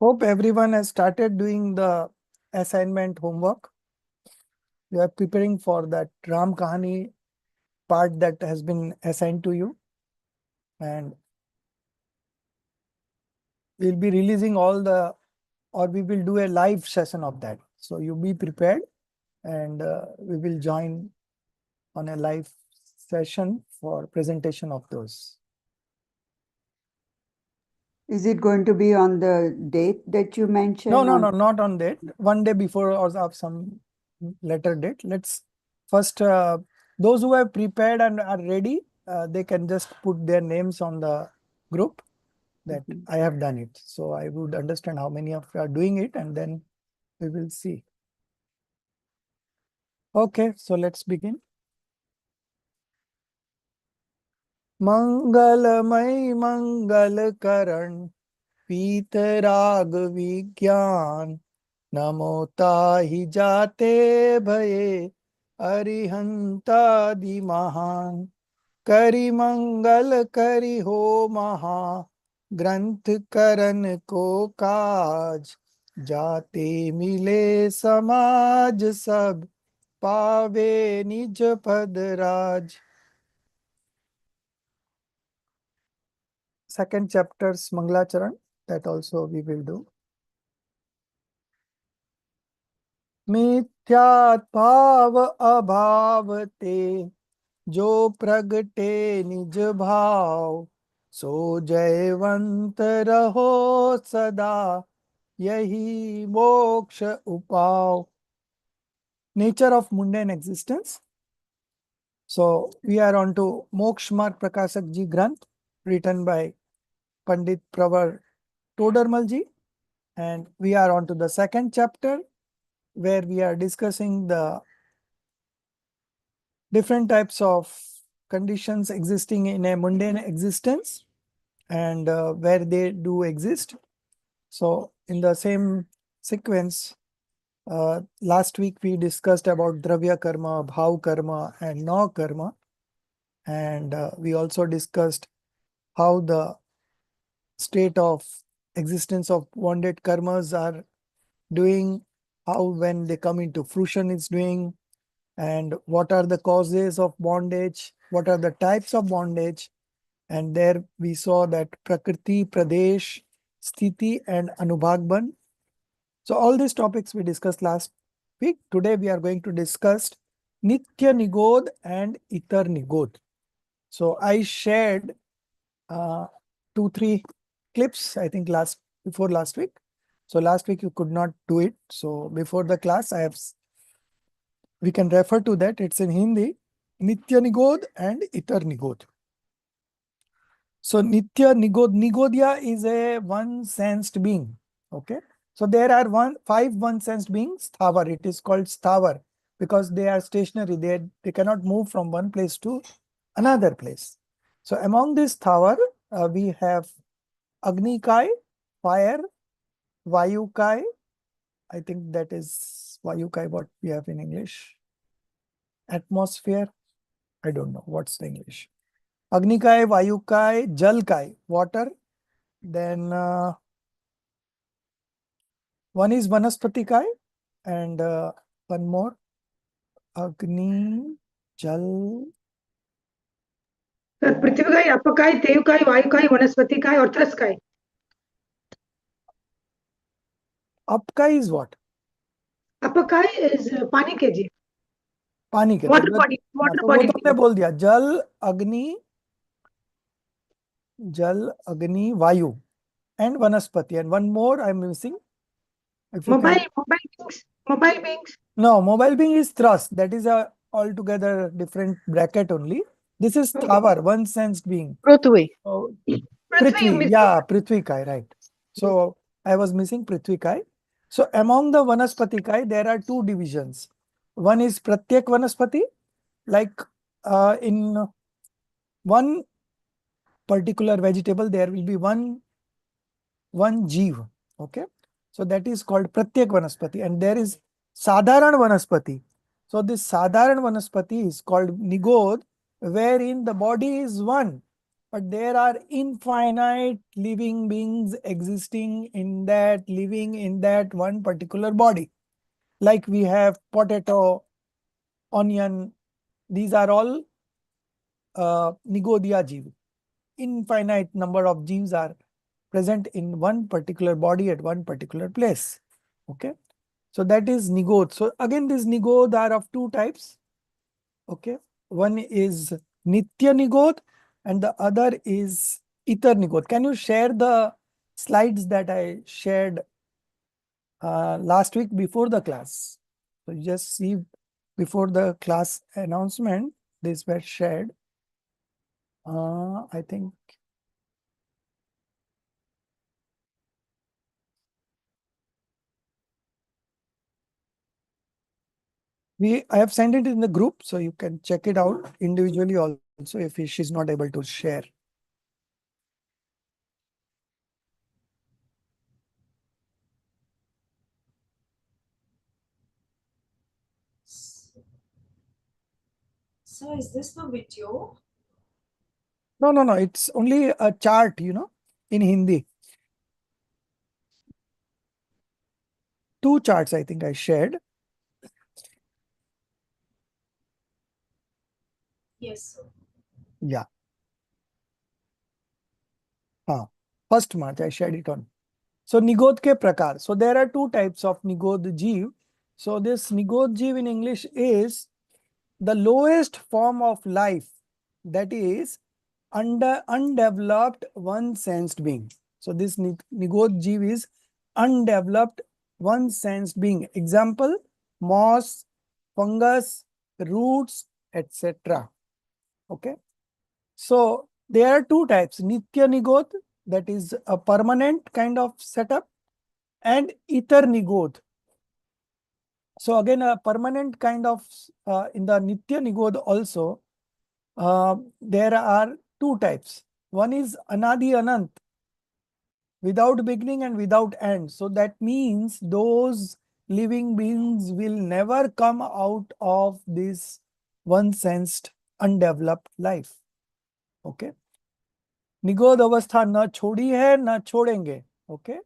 Hope everyone has started doing the assignment homework. You are preparing for that Ram Kahani part that has been assigned to you. And we'll be releasing we will do a live session of that. So you be prepared and we will join on a live session for presentation of those. Is it going to be on the date that you mentioned? No, not on that. One day before or of some later date. Let's first, those who have prepared and are ready, they can just put their names on the group that I have done it. So I would understand how many of you are doing it and then we will see. Okay, so let's begin. मंगलमय मंगल करण पीत राग विज्ञान नमोता ही जाते भये अरिहंतादि महान करि मंगल करि हो महा ग्रंथ करन को काज जाते मिले समाज सब पावे निज पद राज. Second chapter's Mangalacharan, that also we will do. मिथ्यात् भाव अभाव ते जो प्रगटे निज भाव सो जयवंत रहो सदा यही मोक्ष उपाव. Nature of mundane existence. So we are on to Moksh Marg Prakashak Ji Granth, written by Pandit Pravar Todarmal Ji, and we are on to the second chapter where we are discussing the different types of conditions existing in a mundane existence and where they do exist. So in the same sequence, last week we discussed about Dravya Karma, Bhav Karma and No Karma, and we also discussed how the state of existence of bonded karmas are doing, how when they come into fruition it's doing, and what are the causes of bondage, what are the types of bondage. And there we saw that Prakriti, Pradesh, Sthiti and Anubhagban. So all these topics we discussed last week. Today we are going to discuss Nitya Nigod and Itar Nigod. So I shared 2-3 clips, I think before last week. So last week you could not do it. So before the class, we can refer to that. It's in Hindi, Nitya Nigod and Itar Nigod. So Nitya Nigod, Nigodya is a one-sensed being. Okay. So there are 5 one-sensed beings, Sthavar. It is called Sthavar because they are stationary. They cannot move from one place to another place. So among this Sthavar, we have Agnikai, fire, Vayukai, I think that is Vayukai, what we have in English. Atmosphere, I don't know what's the English. Agnikai, Vayukai, Jalkai, water. Then one is Vanaspatikai and one more, Agni, Jal. पृथ्वीकाय, अपकाय, तेवकाय, वायुकाय, वनस्पतिकाय और त्रसकाय. Apkai is what? अपकाय is पानी के जी. पानी के. Water body. Water body. वो तो मैं बोल दिया. जल, अग्नि, वायु and Vanaspati. And one more I'm missing. Mobile beings. No, mobile being is thrust. That is a altogether different bracket only. This is Thavar, one sensed being. Prithvi. Oh, Prithvi, yeah, Prithvi Kai, right. So I was missing Prithvi Kai. So among the Vanaspati Kai, there are 2 divisions. One is Pratyak Vanaspati, like in one particular vegetable, there will be one jeev. Okay. So that is called Pratyak Vanaspati. And there is Sadharan Vanaspati. So this Sadharan Vanaspati is called Nigod, wherein the body is one. but there are infinite living beings existing in that one particular body. Like we have potato, onion, these are all Nigodya Jeev. Infinite number of jeeves are present in one particular body at one particular place. Okay. So that is Nigod. So again, these Nigod are of two types. Okay. One is Nitya Nigod and the other is Itar Nigod. Can you share the slides that I shared last week before the class? So you just see before the class announcement, these were shared. I think I have sent it in the group, so you can check it out individually also if she's not able to share. So is this the video? No, no, no. It's only a chart, in Hindi. Two charts, I think I shared. Yes, sir. Yeah. 1st March, I shared it on. So Nigod ke prakar. So there are two types of Nigod Jeev. So this Nigod Jeev in English is the lowest form of life, that is undeveloped one-sensed being. So this Nigod Jeev is undeveloped one-sensed being. Example, moss, fungus, roots, etc. Okay. So there are two types, Nitya Nigod, that is a permanent kind of setup, and Itar Nigod. So again, a permanent kind of, in the Nitya Nigod also, there are two types. One is Anadi Anant, without beginning and without end. So that means those living beings will never come out of this one-sensed, undeveloped life. Okay. Nigod avastha na chodi hai, na chodenge. Okay.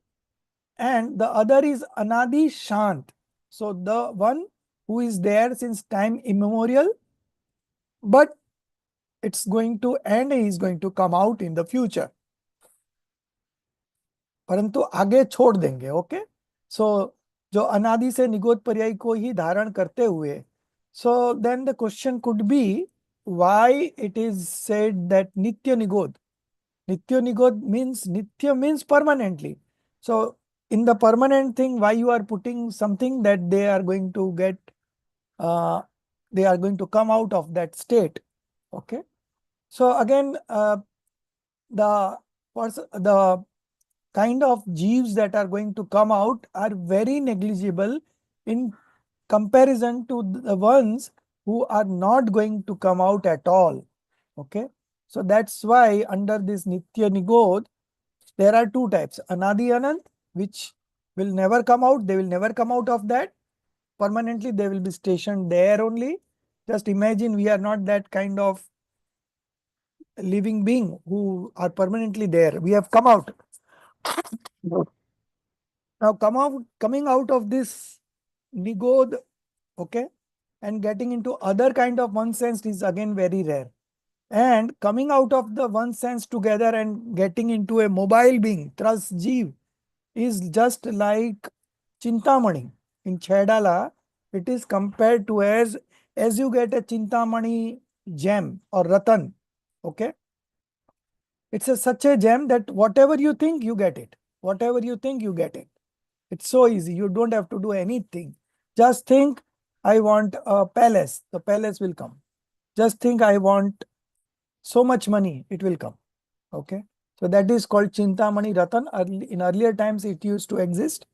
And the other is Anadi Shant. So the one who is there since time immemorial, but it's going to end, he is going to come out in the future. परंतु आगे छोड़ देंगे. Okay. सो जो अनादि से निगोद पर्याय को ही धारण करते हुए, so then the question could be why it is said that नित्य निगोद. Nitya Nigod means, Nitya means permanently. So in the permanent thing, why you are putting something that they are going to get, they are going to come out of that state. Okay. So again, the kind of jeeves that are going to come out are very negligible in comparison to the ones who are not going to come out at all. Okay. So that's why under this Nitya Nigod, there are two types. Anadi Anant, which will never come out. They will never come out of that. Permanently, they will be stationed there only. Just imagine we are not that kind of living being who are permanently there. We have come out. Now coming out of this Nigod, okay, and getting into other kind of one sense is again very rare. And coming out of the one sense together and getting into a mobile being, Tras Jeev, is just like Chintamani. In Chedala, it is compared to as you get a Chintamani gem or Ratan. Okay. It's such a gem that whatever you think, you get it. Whatever you think, you get it. It's so easy. You don't have to do anything. Just think, I want a palace. The palace will come. Just think, I want so much money. It will come. Okay. So that is called Chintamani Ratan. In earlier times, it used to exist.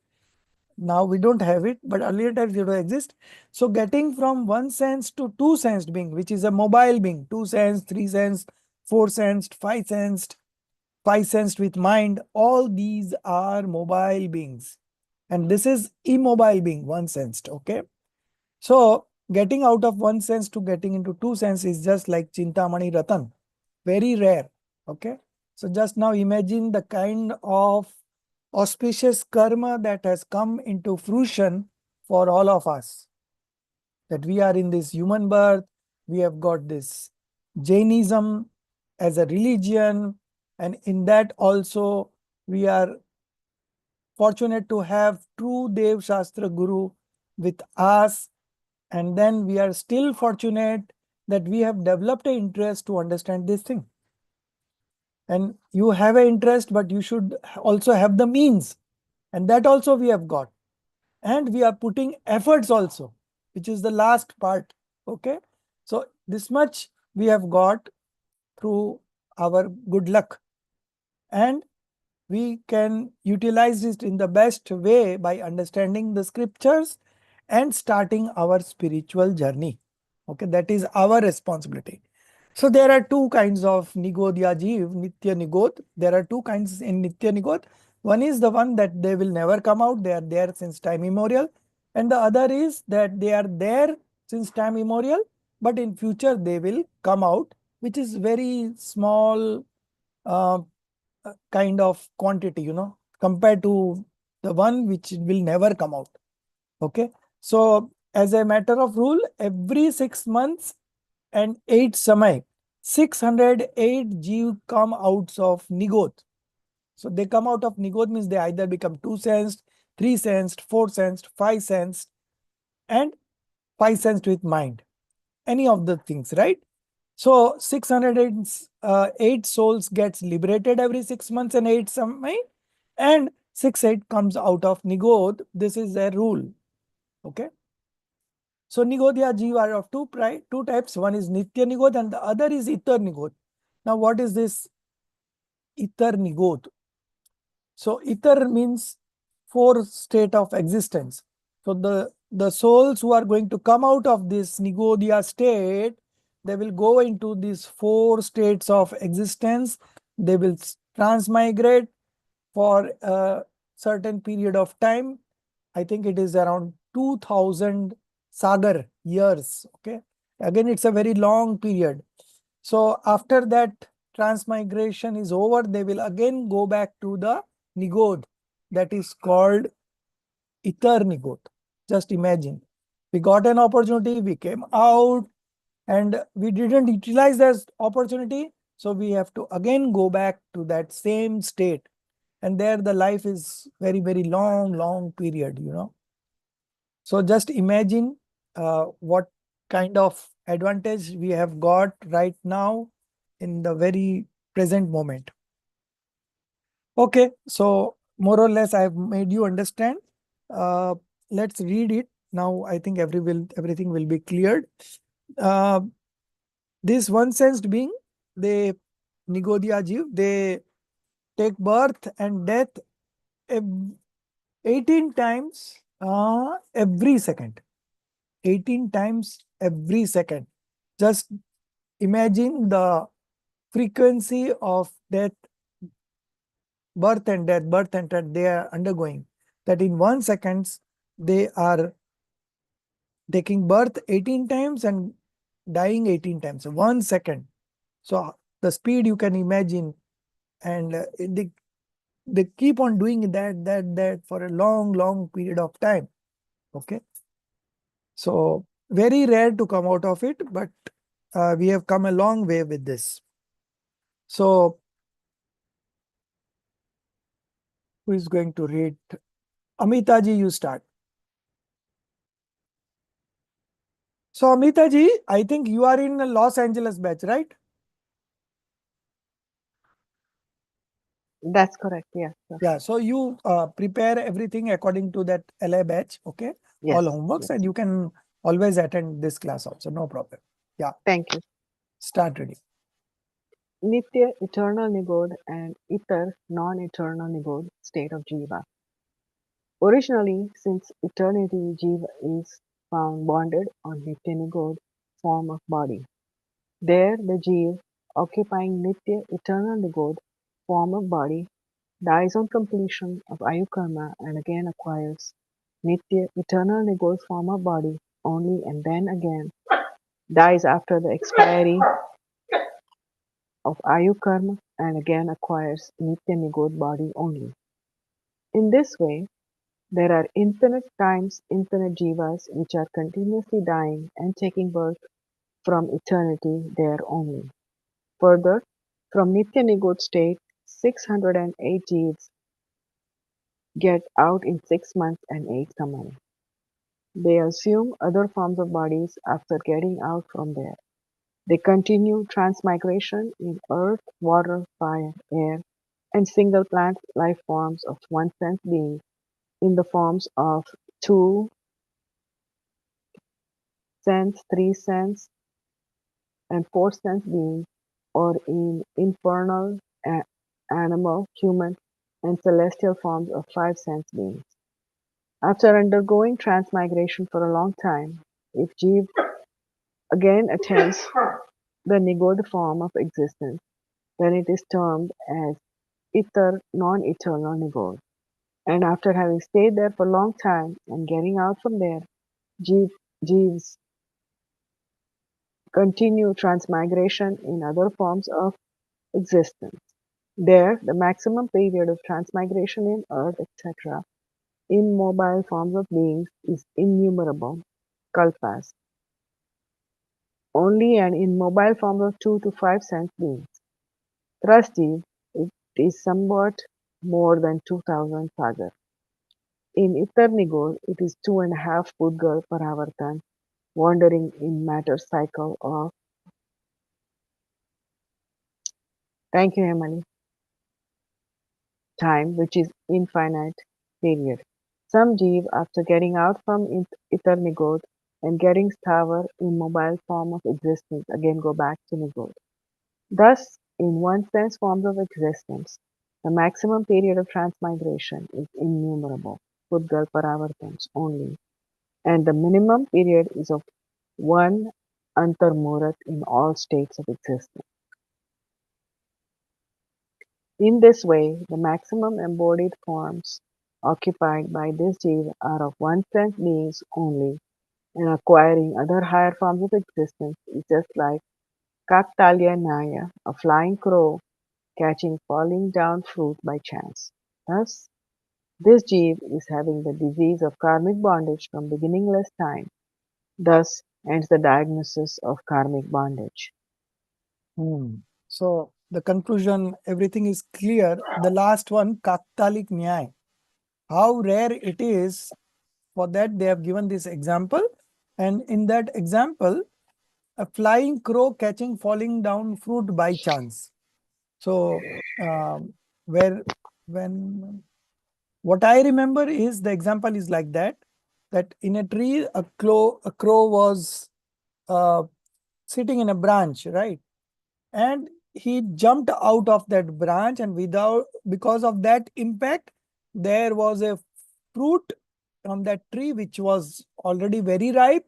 Now we don't have it, but earlier times it used to exist. So getting from one sense to two sensed being, which is a mobile being, two sensed, three sensed, four sensed, five sensed with mind, all these are mobile beings. And this is immobile being, one sensed. Okay. So getting out of one sense to getting into two sense is just like Chintamani Ratan. Very rare. Okay. So just now imagine the kind of auspicious karma that has come into fruition for all of us. That we are in this human birth, we have got this Jainism as a religion, and in that also we are fortunate to have true Dev Shastra Guru with us, and then we are still fortunate that we have developed an interest to understand this thing. And you have an interest, but you should also have the means, and that also we have got. And we are putting efforts also, which is the last part. Okay, so this much we have got through our good luck, and we can utilize it in the best way by understanding the scriptures and starting our spiritual journey. Okay, that is our responsibility. So there are two kinds of Nigodya Jeev, Nitya Nigod. There are two kinds in Nitya Nigod. One is the one that they will never come out, they are there since time immemorial. And the other is that they are there since time immemorial, but in future they will come out, which is very small uh, kind of quantity, compared to the one which will never come out. Okay. So as a matter of rule, every 6 months and 8 samay, 608 jeev come out of Nigod. So they come out of Nigod means they either become 2 sensed, 3 sensed, 4 sensed, 5 sensed, and 5 sensed with mind. Any of the things, right? So 608 souls gets liberated every 6 months and 8 samay, and 6-8 comes out of Nigod. This is a rule. Okay. So Nigodya Jeev are of two types. One is Nitya Nigod and the other is Itar Nigod. Now what is this Itar Nigod? So Itar means 4 state of existence. So the souls who are going to come out of this Nigodya state, they will go into these 4 states of existence. They will transmigrate for a certain period of time. I think it is around 2000 sagar years. Okay. Again, it's a very long period. So after that transmigration is over, they will again go back to the Nigod that is called Itar Nigod. Just imagine. We got an opportunity, we came out, and we didn't utilize that opportunity. So we have to again go back to that same state. And there the life is very, very long period. So just imagine what kind of advantage we have got right now in the very present moment. Okay, so more or less I have made you understand. Let's read it. Now I think everything will be cleared. This one sensed being, they Nigodya Jeev, they take birth and death 18 times every second. 18 times every second. Just imagine the frequency of death, birth and death they are undergoing. That in 1 second, they are taking birth 18 times and dying 18 times. 1 second. So the speed you can imagine, and they keep on doing that for a long period of time. Okay. So very rare to come out of it, but we have come a long way with this. So who is going to read? Amitaji, you start. So Amitaji, I think you are in a Los Angeles batch, right? That's correct. Yes, sir. Yeah. So you prepare everything according to that LA batch. Okay. Yes. All homeworks, Yes. and you can always attend this class also. No problem. Yeah. Thank you. Start reading. Nitya, eternal Nigod, and Itar, non-eternal Nigod, state of Jiva. Originally, since eternity, Jiva is found bonded on Nitya Nigod, form of body. There, the Jiva, occupying Nitya, eternal Nigod, form of body, dies on completion of Ayukarma and again acquires Nitya, eternal Nigod, form of body only, and then again dies after the expiry of Ayukarma and again acquires Nitya Nigod body only. In this way, there are infinite times infinite jivas which are continuously dying and taking birth from eternity there only. Further, from Nitya Nigod state, 608 jivas get out in 6 months and 8 samay. They assume other forms of bodies after getting out from there. They continue transmigration in earth, water, fire, air, and single plant life forms of one sense beings in the forms of two sense, three sense, and four sense beings, or in infernal, animal, human, and celestial forms of five sense beings. After undergoing transmigration for a long time, if Jeev again attains the Nigod form of existence, then it is termed as ether non-eternal Nigod. And after having stayed there for a long time and getting out from there, Jeeves continue transmigration in other forms of existence. There, the maximum period of transmigration in earth, etc., in mobile forms of beings is innumerable, kalpas, only and in mobile forms of 2 to 5 sense beings. Trusty, it is somewhat more than 2000 sagar. In Itharnigod, it is 2.5 Pudgal Paravartan, wandering in matter cycle of, thank you Hemali, time which is infinite period. Some Jeev, after getting out from Itharnigod and getting Sthavar in mobile form of existence, again go back to Nigod. Thus, in one sense forms of existence, the maximum period of transmigration is innumerable, Pudgal Paravartans only, and the minimum period is of one Antarmurat in all states of existence. In this way, the maximum embodied forms occupied by this Jiva are of one sense beings only, and acquiring other higher forms of existence is just like Kaktalya Naya, a flying crow catching falling down fruit by chance. Thus, this Jeev is having the disease of karmic bondage from beginningless time. Thus ends the diagnosis of karmic bondage. So the conclusion, everything is clear. The last one, Kaktalik Nyay. How rare it is, for that they have given this example. And in that example, a flying crow catching falling down fruit by chance. So where when what I remember is the example is like that, that in a tree a crow was uh, sitting in a branch, right? And he jumped out of that branch, and because of that impact, there was a fruit on that tree which was already very ripe,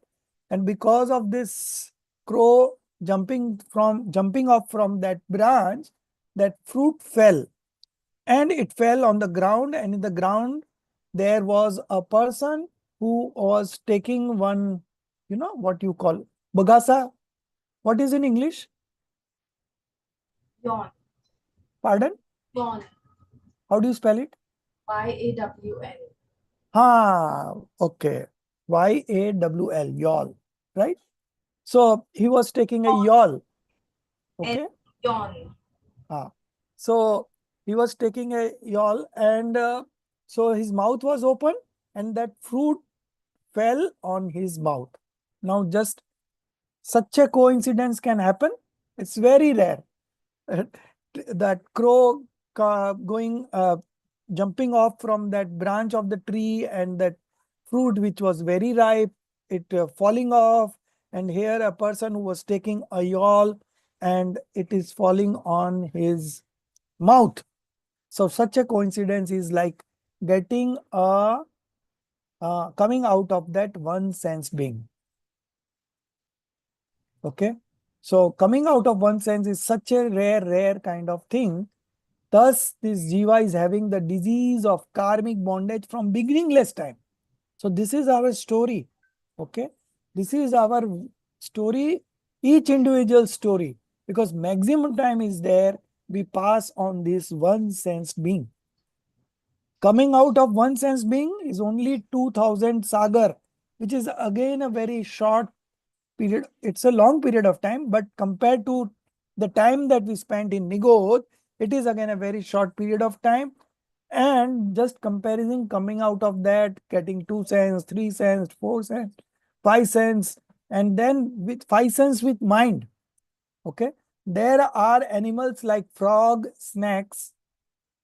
and because of this crow jumping off from that branch, that fruit fell, and it fell on the ground, and in the ground there was a person who was taking one, what you call bagasa. What is in English? Yawn. Pardon? Yawn. How do you spell it? YAWN. Okay. YAWL, yawl, right? So he was taking a yawl. Okay. Yawn. So he was taking a yawl, and so his mouth was open, and that fruit fell on his mouth. Now, just such a coincidence can happen. It's very rare. That crow jumping off from that branch of the tree, and that fruit which was very ripe, it falling off, and here a person who was taking a yawl, and it is falling on his mouth. So such a coincidence is like getting coming out of that one sense being. Okay. So coming out of one sense is such a rare kind of thing. Thus, this jiva is having the disease of karmic bondage from beginningless time. So this is our story. Okay. This is our story, each individual story, because maximum time is there we pass on this one sense being. Coming out of one sense being is only 2000 sagar, which is again a very short period. It's a long period of time, but compared to the time that we spent in Nigod, it is again a very short period of time. And just comparison coming out of that, getting 2 cents, 3 cents, 4 cents, 5 cents, and then with 5 cents with mind. Okay. There are animals like frog, snakes,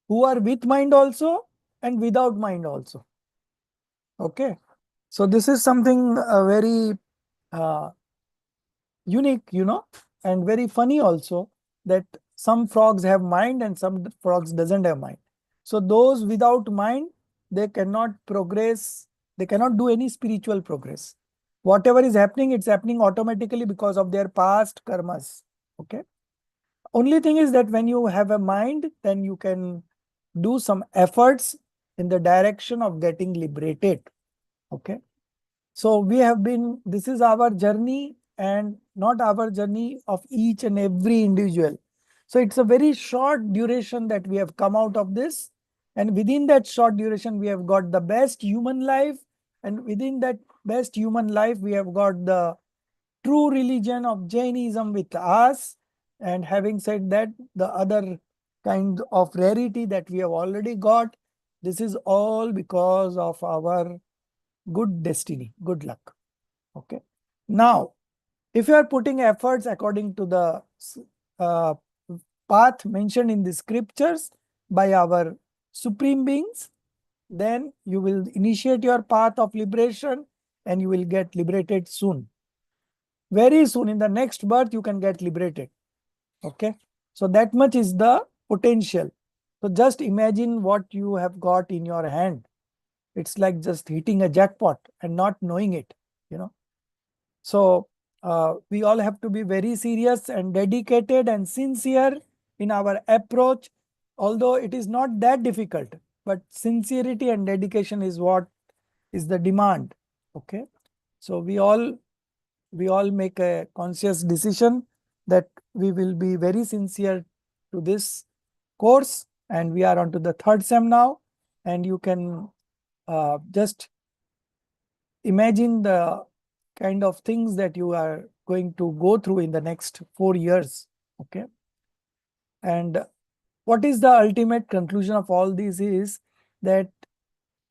who are with mind also and without mind also. Okay. So this is something very unique, and very funny also, that some frogs have mind and some frogs doesn't have mind. So those without mind, they cannot progress, they cannot do any spiritual progress. Whatever is happening, it's happening automatically because of their past karmas. Okay. Only thing is that when you have a mind, then you can do some efforts in the direction of getting liberated. Okay. So we have been, this is our journey and not our journey of each and every individual. So it's a very short duration that we have come out of this. And within that short duration, we have got the best human life. And within that best human life, we have got the true religion of Jainism with us. And having said that, the other kind of rarity that we have already got, this is all because of our good destiny, good luck. Okay. Now, if you are putting efforts according to the uh, path mentioned in the scriptures by our supreme beings, then you will initiate your path of liberation and you will get liberated soon. Very soon, in the next birth, you can get liberated. Okay. So that much is the potential. So just imagine what you have got in your hand. It's like just hitting a jackpot and not knowing it, you know. So we all have to be very serious and dedicated and sincere in our approach, although it is not that difficult, but sincerity and dedication is what is the demand. Okay. So we all make a conscious decision that we will be very sincere to this course, and we are on to the third sem now, and you can just imagine the kind of things that you are going to go through in the next 4 years. Okay. And what is the ultimate conclusion of all this is that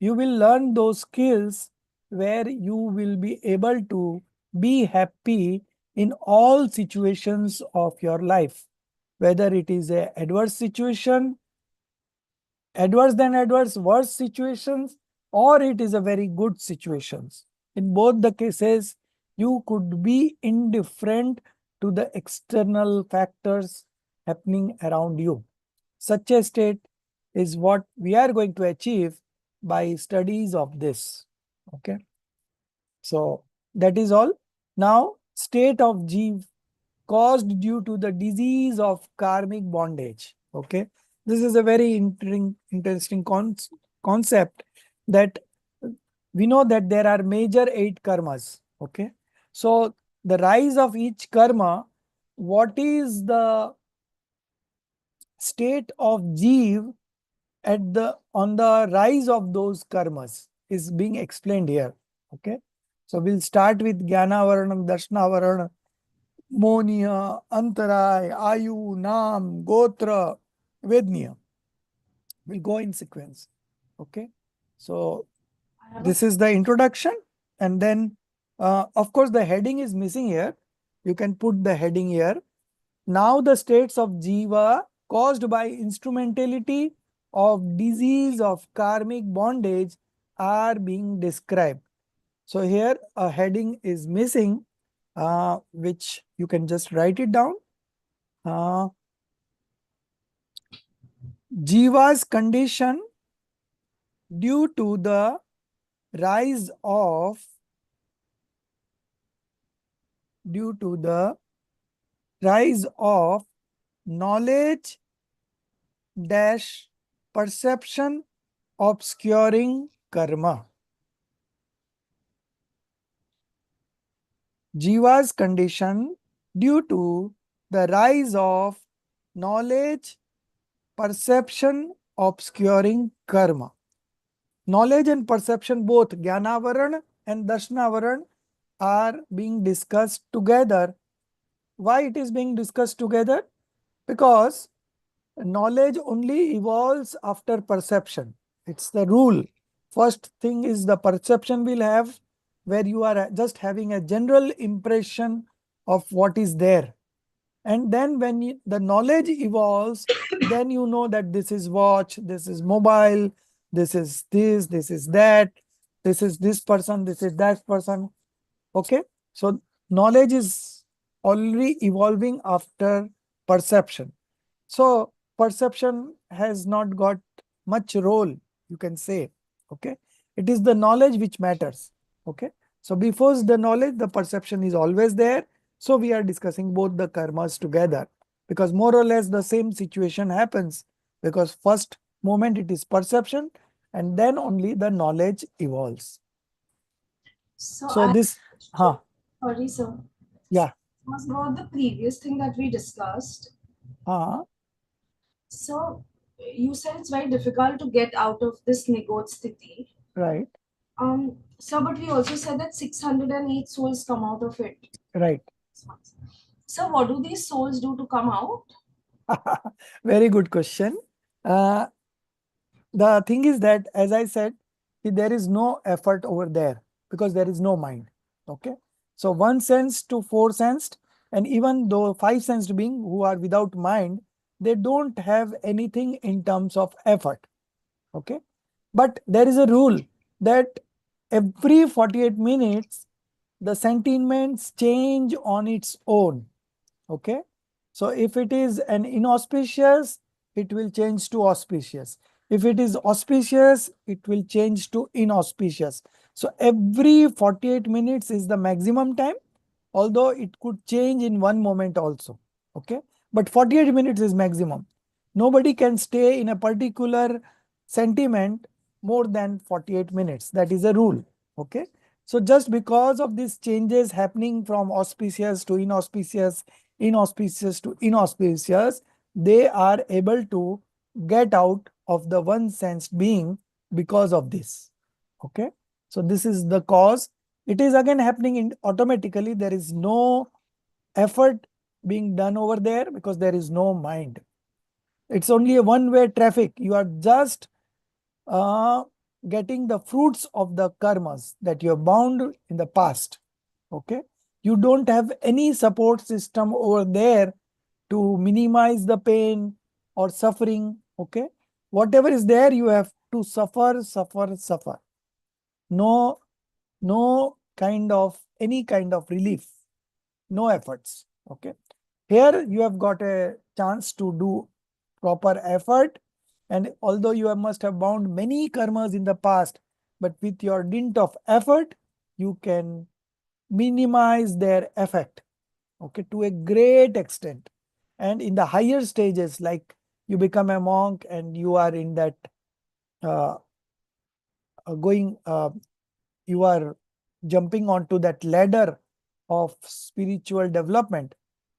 you will learn those skills where you will be able to be happy in all situations of your life, whether it is a adverse situation, adverse than adverse, worse situations, or it is a very good situations. In both the cases, you could be indifferent to the external factors happening around you. Such a state is what we are going to achieve by studies of this. Okay. So that is all. Now, state of Jeev caused due to the disease of karmic bondage. Okay. This is a very interesting concept, that we know that there are major 8 karmas. Okay. So the rise of each karma, what is the state of Jeev at the on the rise of those karmas is being explained here. Okay. So we'll start with Jnana Varanam, Darshana Varanam, Monia, Antaray, Ayu, Nam, Gotra, Vednya. We'll go in sequence. Okay. So I have a this is the introduction, and then of course the heading is missing here. You can put the heading here. Now the states of Jiva caused by instrumentality of disease of karmic bondage are being described. So here a heading is missing, which you can just write it down. Jiva's condition due to the rise of knowledge dash perception obscuring karma. Jiva's condition due to the rise of knowledge, perception obscuring karma. Knowledge and perception, both Jnanavaran and Darshanavaran, are being discussed together. Why it is being discussed together? Because knowledge only evolves after perception. It's the rule. First thing is the perception will have, where you are just having a general impression of what is there. And then when the knowledge evolves, then you know that this is watch, this is mobile, this is that, this is this person, this is that person. Okay. So knowledge is already evolving after perception. So perception has not got much role, you can say. Okay. It is the knowledge which matters. Okay. So before the knowledge, the perception is always there. So we are discussing both the karmas together, because more or less the same situation happens, because first moment it is perception and then only the knowledge evolves. So So this, sorry, sir. yeah, Was about the previous thing that we discussed. So you said it's very difficult to get out of this Nigod sthiti. right, So but we also said that 608 souls come out of it. right. So what do these souls do to come out? Very good question. The thing is that, as I said, there is no effort over there because there is no mind. Okay. So one sensed to four sensed, and even though five sensed being who are without mind, they don't have anything in terms of effort. Okay. But there is a rule that every 48 minutes, the sentiments change on its own. Okay. So if it is an inauspicious, it will change to auspicious. If it is auspicious, it will change to inauspicious. So every 48 minutes is the maximum time, although it could change in one moment also. Okay. But 48 minutes is maximum. Nobody can stay in a particular sentiment more than 48 minutes. That is a rule. Okay. So just because of these changes happening from auspicious to inauspicious, inauspicious to inauspicious, they are able to get out of the one sensed being because of this. Okay. So this is the cause. It is again happening in automatically. There is no effort being done over there because there is no mind. It's only a one-way traffic. You are just getting the fruits of the karmas that you have bound in the past. Okay. You don't have any support system over there to minimize the pain or suffering. Okay. Whatever is there, you have to suffer, suffer, suffer. No kind of any kind of relief, no efforts. Okay. Here you have got a chance to do proper effort, and although you must have bound many karmas in the past, but with your dint of effort, you can minimize their effect, okay, to a great extent. And in the higher stages, like you become a monk and you are in that uh, you are jumping onto that ladder of spiritual development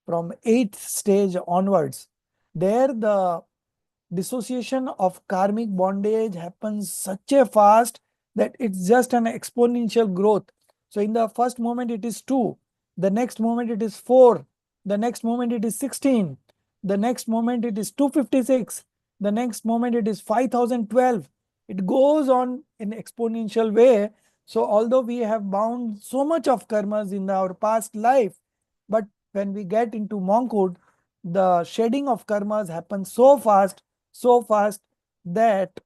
from 8th stage onwards. There the dissociation of karmic bondage happens such a fast that it's just an exponential growth. So in the first moment it is 2, the next moment it is 4, the next moment it is 16, the next moment it is 256, the next moment it is 5012. It goes on in exponential way. So although we have bound so much of karmas in our past life, but when we get into monkhood, the shedding of karmas happens so fast that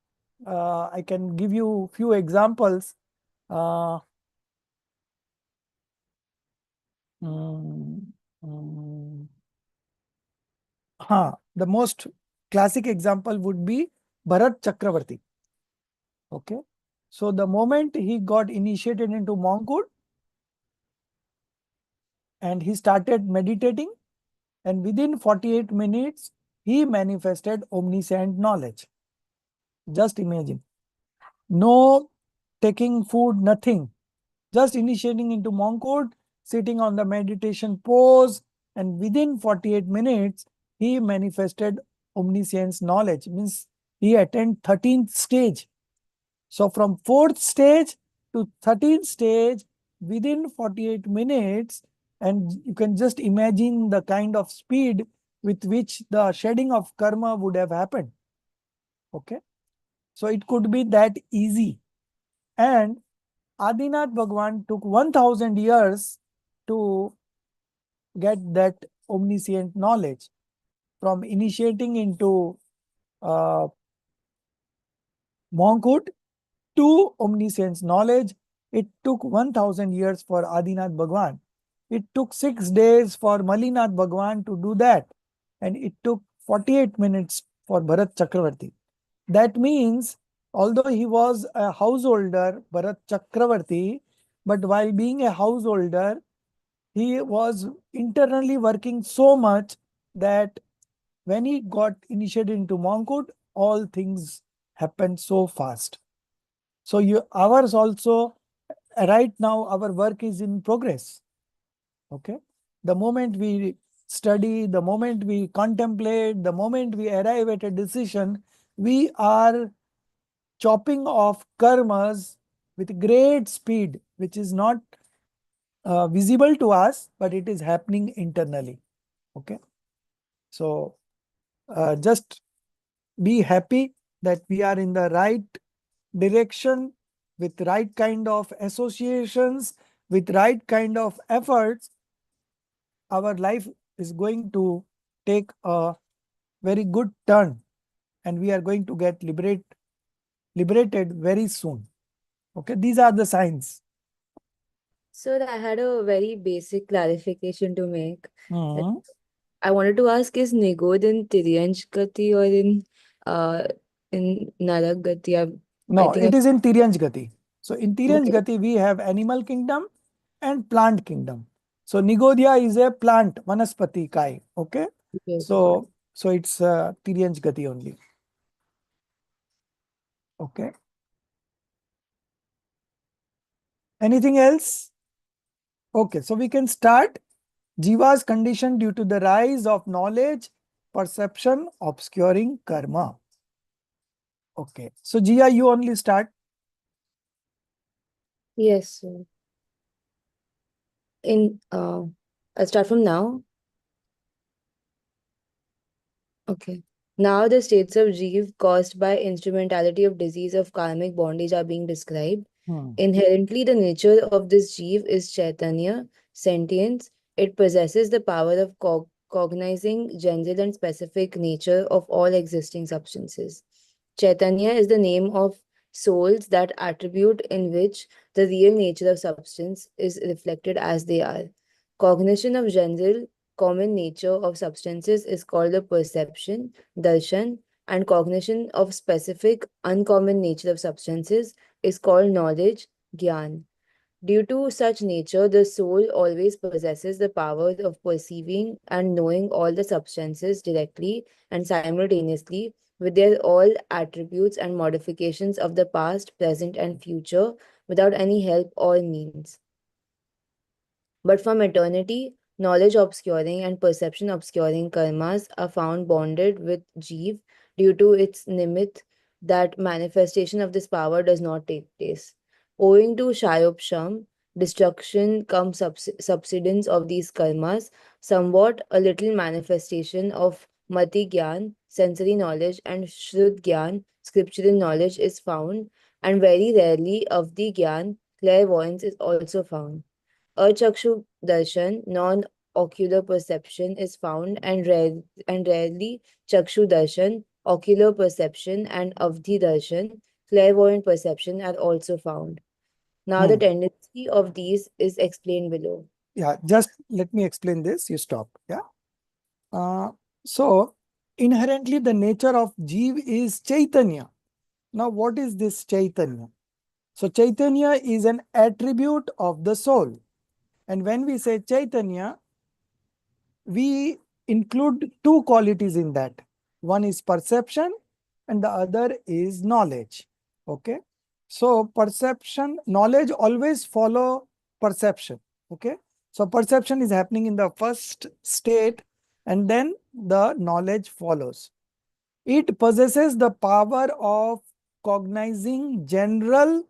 I can give you few examples. Uh, mm, mm, the most classic example would be Bharat Chakravarti. Okay. So the moment he got initiated into monkhood and he started meditating, and within 48 minutes, he manifested omniscient knowledge. Just imagine. No taking food, nothing. Just initiating into monkhood, sitting on the meditation pose, and within 48 minutes, he manifested omniscience knowledge, means he attained 13th stage. So from 4th stage to 13th stage within 48 minutes, and you can just imagine the kind of speed with which the shedding of karma would have happened. Okay. So it could be that easy. And Adinath Bhagwan took 1000 years to get that omniscient knowledge. From initiating into monkhood to omniscience knowledge, it took 1000 years for Adinath Bhagwan. It took 6 days for Malinath Bhagwan to do that. And it took 48 minutes for Bharat Chakravarti. That means, although he was a householder, Bharat Chakravarti, but while being a householder, he was internally working so much that when he got initiated into monkhood, all things happened so fast. So ours also, right now, our work is in progress. Okay. The moment we study, the moment we contemplate, the moment we arrive at a decision, we are chopping off karmas with great speed, which is not visible to us, but it is happening internally. Okay. So just be happy that we are in the right direction, with right kind of associations, with right kind of efforts. Our life is going to take a very good turn, and we are going to get liberated very soon. Okay, these are the signs. Sir, I had a very basic clarification to make. Mhm. I wanted to ask, is Nigod in Tiryansh Gati or in Narak Gati? I No, think it is in Tiryanj Gati. So in Tiryanj Okay. Gati, we have animal kingdom and plant kingdom. So Nigodhya is a plant, Vanaspati Kai. Okay. Okay, So it's Tiryanj Gati only. Okay. Anything else? Okay, so we can start. Jiva's condition due to the rise of knowledge, perception, obscuring karma. Okay, so Jia, you only start. Yes, sir. I'll start from now. Okay. Now the states of Jeev caused by instrumentality of disease of karmic bondage are being described. Inherently, the nature of this Jeev is Chaitanya, sentience. It possesses the power of cognizing general and specific nature of all existing substances. Chaitanya is the name of souls, that attribute in which the real nature of substance is reflected as they are. Cognition of general common nature of substances is called the perception, darshan, and cognition of specific uncommon nature of substances is called knowledge, gyan. Due to such nature, the soul always possesses the power of perceiving and knowing all the substances directly and simultaneously, with their all attributes and modifications of the past, present, and future, without any help or means. But from eternity, knowledge obscuring and perception obscuring karmas are found bonded with Jeev due to its nimit, that manifestation of this power does not take place. Owing to Shayopsham, destruction comes subsidence of these karmas, somewhat a little manifestation of Mati Gyan, sensory knowledge, and Shrud Gyan, scriptural knowledge is found, and very rarely of the Gyan, clairvoyance is also found. Achakshu darshan, non-ocular perception, is found, and rarely chakshu darshan, ocular perception, and avdhi darshan, clairvoyant perception, are also found. Now, the tendency of these is explained below. Yeah, just let me explain this. You stop. Yeah. So inherently, the nature of Jeev is Chaitanya. Now, what is this Chaitanya? So Chaitanya is an attribute of the soul. And when we say Chaitanya, we include two qualities in that. One is perception and the other is knowledge. Okay. So perception, knowledge always follow perception. Okay. So perception is happening in the first state, and then the knowledge follows. It possesses the power of cognizing general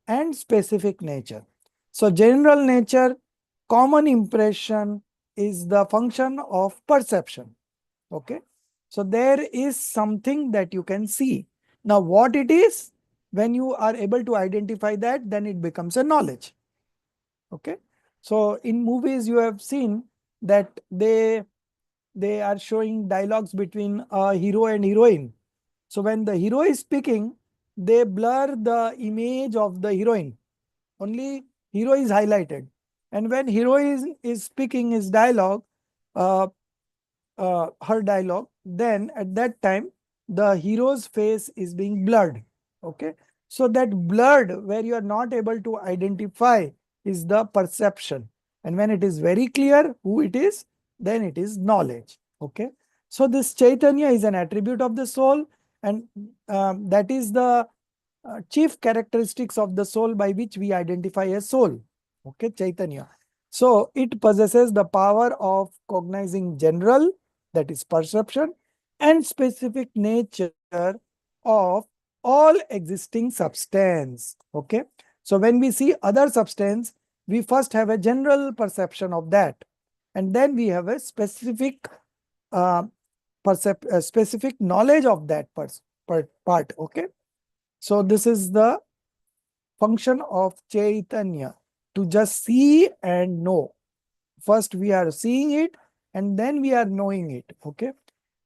and specific nature. So general nature, common impression is the function of perception. Okay. So there is something that you can see. Now what it is, when you are able to identify that, then it becomes a knowledge. Okay. So in movies you have seen that they are showing dialogues between a hero and heroine. So when the hero is speaking, they blur the image of the heroine. Only hero is highlighted. And when hero is speaking his dialogue, uh, her dialogue, then at that time the hero's face is being blurred. Okay. So that blurred where you are not able to identify is the perception. And when it is very clear who it is, then it is knowledge. Okay. So this Chaitanya is an attribute of the soul, and that is the chief characteristics of the soul by which we identify a soul. Okay, Chaitanya. So it possesses the power of cognizing general, that is perception, and specific nature of all existing substance. Okay. So when we see other substance, we first have a general perception of that, and then we have a specific specific knowledge of that part. Okay. So this is the function of Chaitanya, to just see and know. First we are seeing it and then we are knowing it. Okay.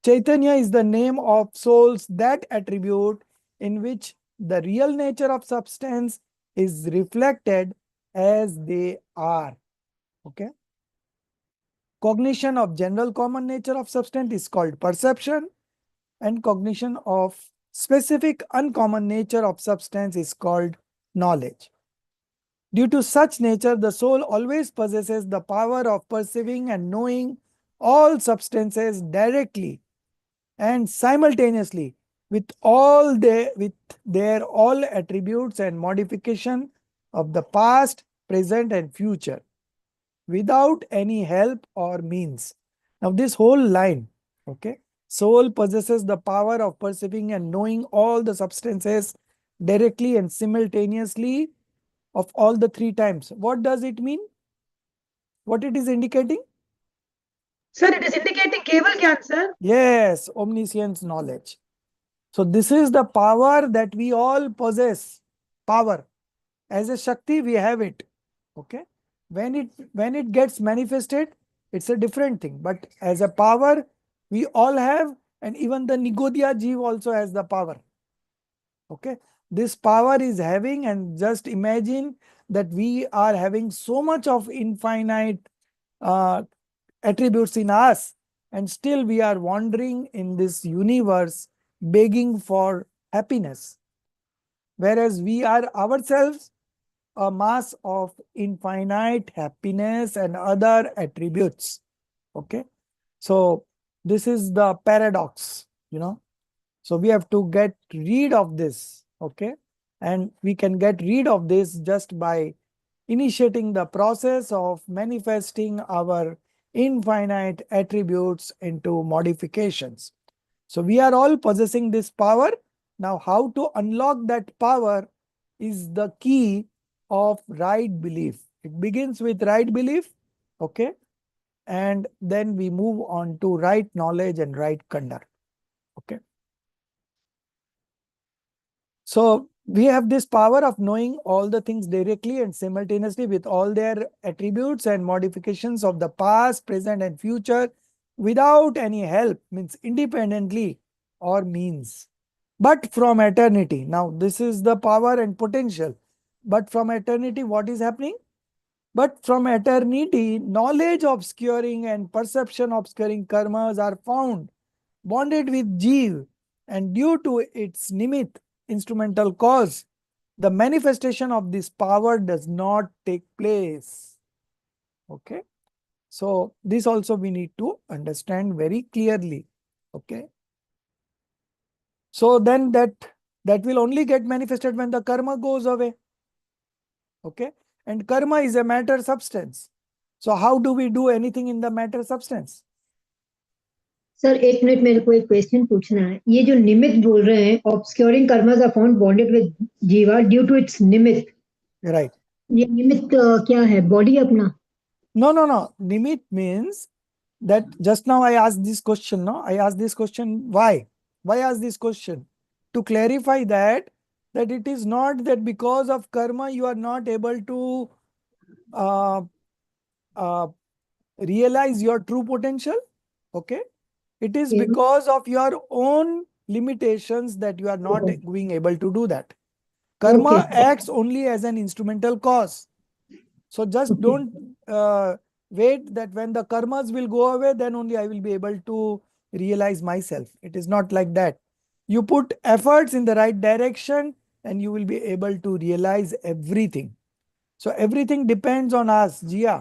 Chaitanya is the name of souls, that attribute in which the real nature of substance is reflected as they are. Okay. Cognition of general common nature of substance is called perception, and cognition of specific uncommon nature of substance is called knowledge. Due to such nature, the soul always possesses the power of perceiving and knowing all substances directly and simultaneously with their all attributes and modification of the past, present, and future, without any help or means. Now this whole line, okay, soul possesses the power of perceiving and knowing all the substances directly and simultaneously of all the three times. What does it mean? What it is indicating? Sir, it is indicating केवल ज्ञान, sir. Yes, omniscience knowledge. So this is the power that we all possess. Power. As a Shakti, we have it. Okay. When it gets manifested, it's a different thing. But as a power, we all have, and even the Nigodya Jeev also has the power. Okay. This power is having, and just imagine that we are having so much of infinite attributes in us, and still we are wandering in this universe begging for happiness. Whereas we are ourselves a mass of infinite happiness and other attributes. Okay. So this is the paradox, So we have to get rid of this. Okay. And we can get rid of this just by initiating the process of manifesting our infinite attributes into modifications. So we are all possessing this power. Now how to unlock that power is the key of right belief. It begins with right belief, okay? And then we move on to right knowledge and right conduct, okay? So we have this power of knowing all the things directly and simultaneously with all their attributes and modifications of the past, present, and future without any help, means independently or means. But from eternity. Now, this is the power and potential. But from eternity, what is happening? But from eternity, knowledge obscuring and perception obscuring karmas are found, bonded with Jeev, and due to its nimit, instrumental cause, the manifestation of this power does not take place. Okay. So this also we need to understand very clearly. Okay. So then that will only get manifested when the karma goes away. Okay. And karma is a matter substance. So how do we do anything in the matter substance? Sir 1 minute मेरे को एक question पूछना है। ये जो निमित्त बोल रहे हैं, obscuring karmas are found bonded with jiva due to its निमित्त। Right. ये निमित्त क्या है? बॉडी अपना? No, no, no. Nimit means that just now I asked this question. No, I asked this question. Why? Why ask this question? To clarify that it is not that because of karma you are not able to uh, uh, realize your true potential. Okay. It is Yeah. because of your own limitations that you are not Okay. being able to do that. Karma Okay. acts only as an instrumental cause. So just Okay. don't wait that when the karmas will go away, then only I will be able to realize myself. It is not like that. You put efforts in the right direction and you will be able to realize everything. So everything depends on us, Jia.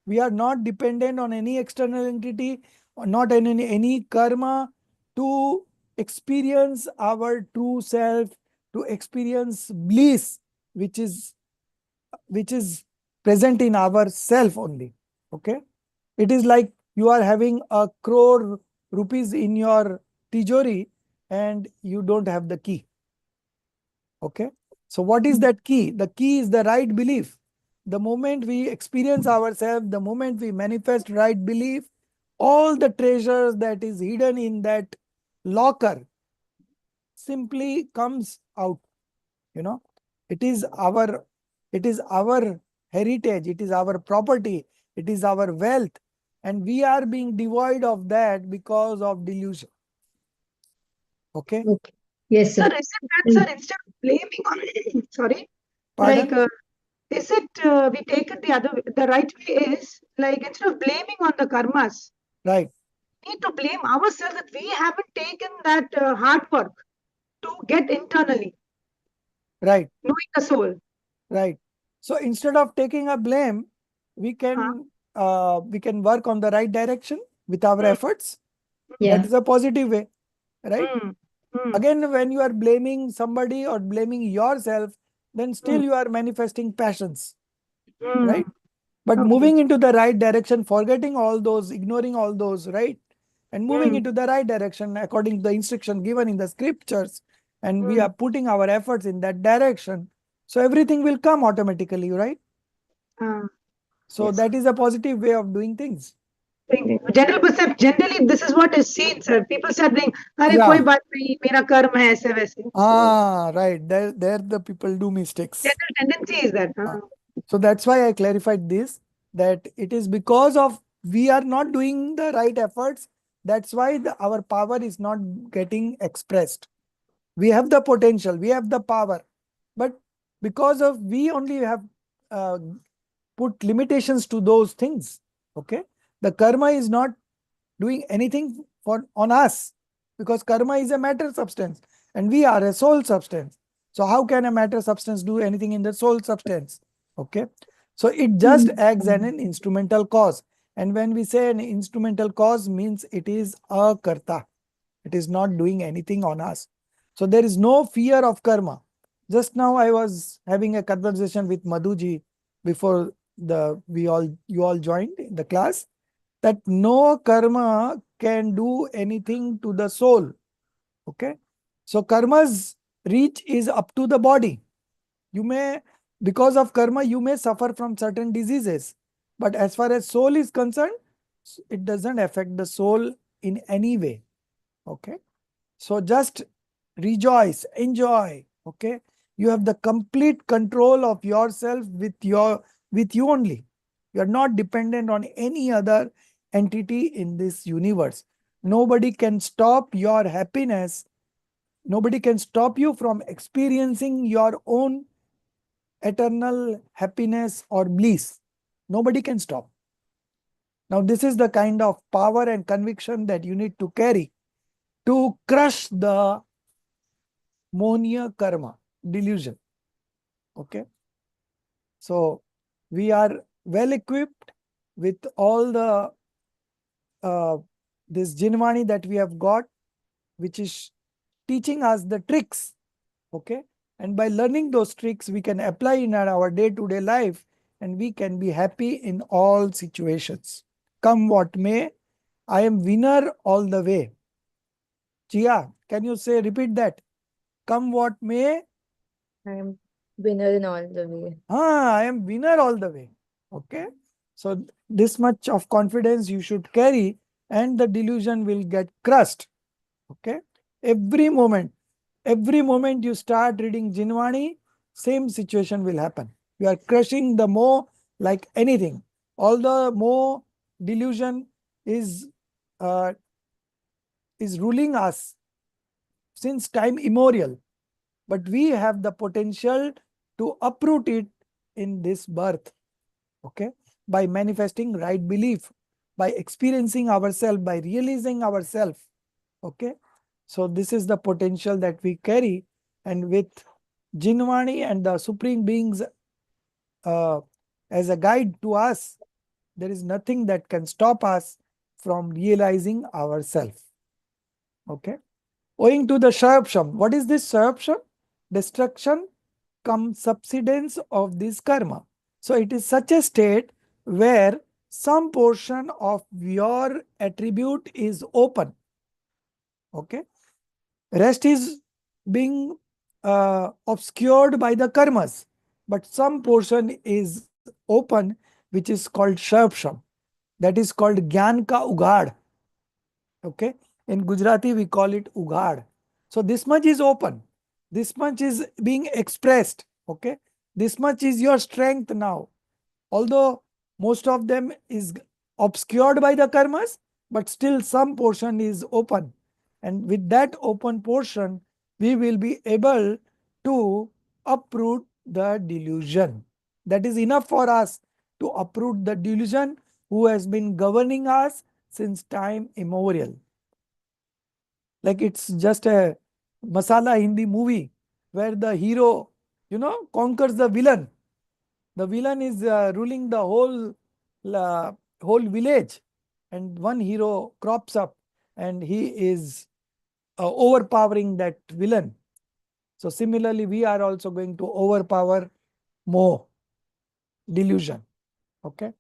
We are not dependent on any external entity or not any karma to experience our true self, to experience bliss, which is present in our self only. Okay. It is like you are having a crore rupees in your tijori and you don't have the key. Okay. So what is that key? The key is the right belief. The moment we experience ourselves, the moment we manifest right belief, all the treasures that is hidden in that locker simply comes out. You know, it is our heritage, it is our property, it is our wealth, and we are being devoid of that because of delusion. Okay. Okay. Yes, Sir, sir. is it that, sir, instead of blaming on, sorry, Pardon? like, is it we take it the right way is like instead of blaming on the karmas, Right. we need to blame ourselves that we haven't taken that hard work to get internally, Right. knowing the soul. Right. So instead of taking a blame, we can work on the right direction with our Mm. efforts. Yeah. That is a positive way, right? Mm. Mm. Again, when you are blaming somebody or blaming yourself, then still you are manifesting passions, Mm. right? But Okay. moving into the right direction, forgetting all those, ignoring all those, right? And moving Mm. into the right direction according to the instruction given in the scriptures, and we Mm. are putting our efforts in that direction. So everything will come automatically, right? So Yes. that is a positive way of doing things. General perception, generally this is what is seen, sir. People start saying, "अरे Yeah. कोई बात नहीं, मेरा कर्म है ऐसे वैसे." So Ah, right. There the people do mistakes. general tendency is that. So that's why I clarified this, that it is because of we are not doing the right efforts. That's why our power is not getting expressed. We have the potential, we have the power, but because of we only have uh, put limitations to those things. Okay, the karma is not doing anything on us because karma is a matter substance and we are a soul substance. So how can a matter substance do anything in the soul substance? Okay, so it just acts as an instrumental cause, and when we say an instrumental cause means it is a karta, it is not doing anything on us. So there is no fear of karma. Just now I was having a conversation with Madhuji before you all joined the class, that no karma can do anything to the soul. Okay. So karma's reach is up to the body. You may, because of karma, you may suffer from certain diseases. But as far as soul is concerned, it doesn't affect the soul in any way. Okay. So just rejoice, enjoy. Okay. You have the complete control of yourself with you only. You are not dependent on any other entity in this universe. Nobody can stop your happiness. Nobody can stop you from experiencing your own eternal happiness or bliss. Nobody can stop. Now, this is the kind of power and conviction that you need to carry to crush the monia karma, delusion. Okay. So, we are well equipped with all the this Jinvani that we have got, which is teaching us the tricks. Okay. And by learning those tricks, we can apply in our day-to-day life and we can be happy in all situations. Come what may, I am winner all the way. Chia, can you say, repeat that? Come what may. I am winner in all the way. I am winner all the way. Okay. So this much of confidence you should carry, and the delusion will get crushed. Okay. Every moment you start reading Jinwani, same situation will happen. You are crushing the Moh like anything. All the Moh delusion is ruling us since time immemorial. But we have the potential to uproot it in this birth. Okay. By manifesting right belief, by experiencing ourselves, by realizing ourselves. Okay. So this is the potential that we carry, and with Jinwani and the Supreme Beings as a guide to us, there is nothing that can stop us from realizing ourselves. Okay. Owing to the Shayapsham. What is this Shayapsham? Destruction come subsidence of this karma. So it is such a state where some portion of your attribute is open. Okay. Rest is being obscured by the karmas, but some portion is open, which is called Shayapsham. That is called Gyan ka Ugad. Okay. In Gujarati, we call it Ugad. So this much is open. This much is being expressed. Okay. This much is your strength now. Although most of them is obscured by the karmas, but still some portion is open. And with that open portion, we will be able to uproot the delusion. That is enough for us to uproot the delusion who has been governing us since time immemorial. Like it's just a masala Hindi movie where the hero, conquers the villain. The villain is ruling the whole village, and one hero crops up and he is overpowering that villain. So similarly, we are also going to overpower Moh, delusion. Okay.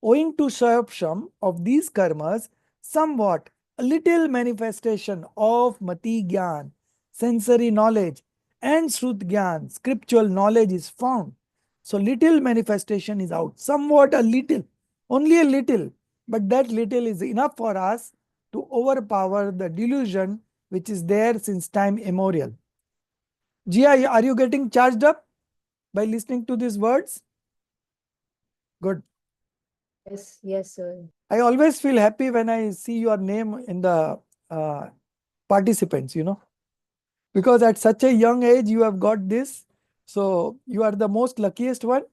Owing to Shayapsham of these karmas, somewhat a little manifestation of Mati Gyan, sensory knowledge, and Shrut Gyan, scriptural knowledge is found. So little manifestation is out, somewhat a little, only a little, but that little is enough for us to overpower the delusion which is there since time immemorial. Jia, are you getting charged up by listening to these words? Good. Yes, sir. I always feel happy when I see your name in the participants, because at such a young age you have got this. So you are the most luckiest one,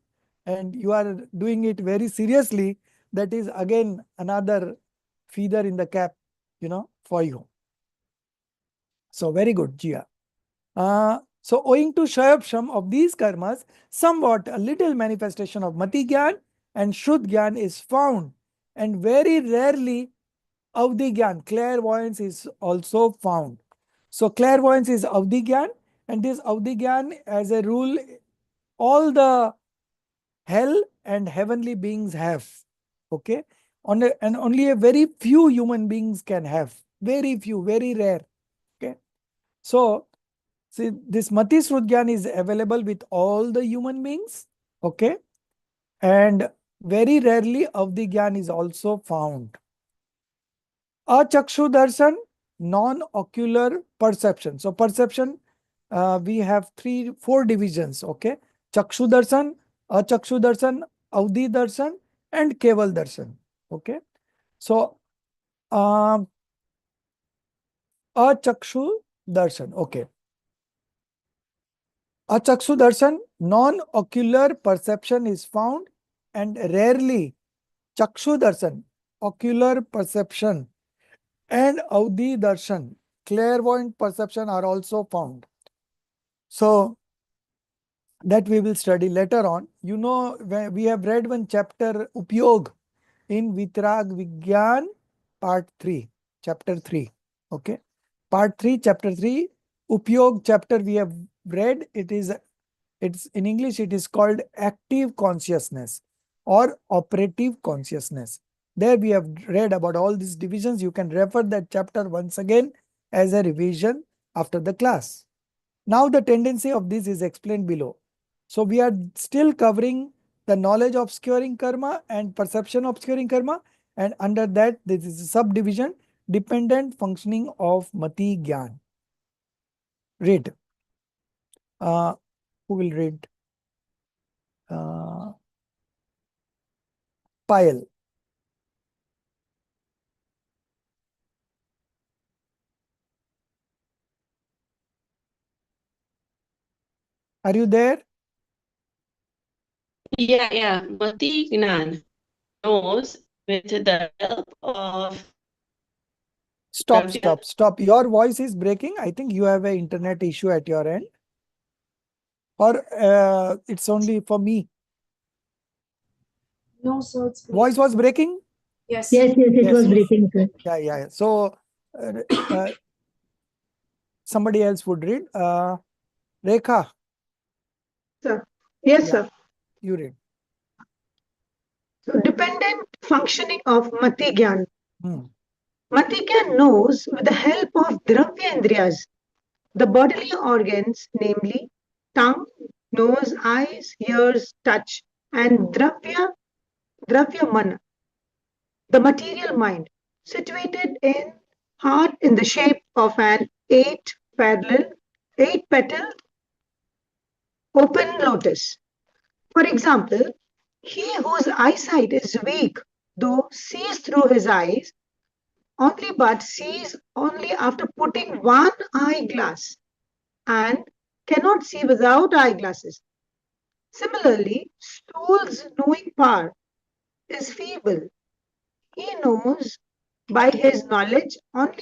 and you are doing it very seriously. That is again another feather in the cap, for you. So very good, Jia. So owing to Shayapsham of these karmas, somewhat a little manifestation of Mati Gyan and Shuddh Gyan is found, and very rarely Avdi Gyan, clairvoyance, is also found. So clairvoyance is Avdi Gyan, and this Avdi Gyan, as a rule, all the hell and heavenly beings have. Okay. And only a very few human beings can have. Very few, very rare. Okay. So see, this Mati Srudgyan is available with all the human beings. Okay. And very rarely Avdi Gyan is also found. Achakshu darshan, non-ocular perception. So perception, we have 4 divisions. Okay. Chakshu darshan, achakshu darshan, Avdi darshan, and Keval darshan. Okay. So achakshu darshan. Okay. Achakshu darshan, non-ocular perception is found, and rarely chakshu darshan, ocular perception, and Avdi darshan, clairvoyant perception, are also found. So that we will study later on. We have read one chapter, Upyog, in Vitrag Vigyan, part 3, chapter 3. Okay. Part 3, chapter 3, Upyog chapter we have read. It's in English, it is called active consciousness or operative consciousness. There we have read about all these divisions. You can refer that chapter once again as a revision after the class. Now the tendency of this is explained below. So we are still covering the knowledge obscuring karma and perception obscuring karma, and under that this is a subdivision, dependent functioning of mati gyan. Read. Who will read? Payal. Are you there? Yeah. Mati Gnan knows with the help of Stop. Your voice is breaking. I think you have an internet issue at your end. Or it's only for me. No, sir, it's Voice was breaking? Yes. Yes, it Yes, was yes. breaking, sir. Yeah. So somebody else would read. Rekha, Sir. Yes, Yeah. sir. you read. So dependent functioning of Mati Gyan. Hmm. Mati Gyan knows with the help of Dravya Indriyas, the bodily organs, namely tongue, nose, eyes, ears, touch, and Dravya Mana, the material mind, situated in heart in the shape of an eight petal open lotus. For example, he whose eyesight is weak, though sees through his eyes, only but sees only after putting one eyeglass and cannot see without eyeglasses. Similarly, Stool's knowing power is feeble. He knows by his knowledge but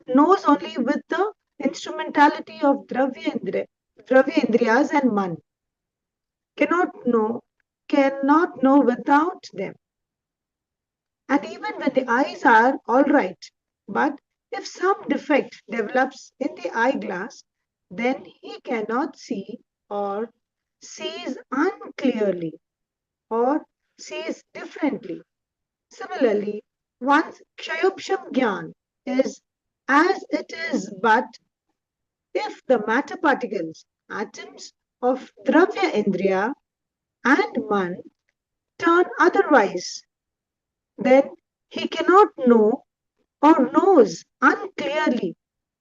knows only with the instrumentality of Dravya Indriyas and Man. Cannot know without them. And even when the eyes are all right, but if some defect develops in the eyeglass, then he cannot see or sees unclearly or sees differently. Similarly, one's Kshayopsham Gyan is as it is, but if the matter particles, atoms of Dravya Indriya and Man turn otherwise, then he cannot know or knows unclearly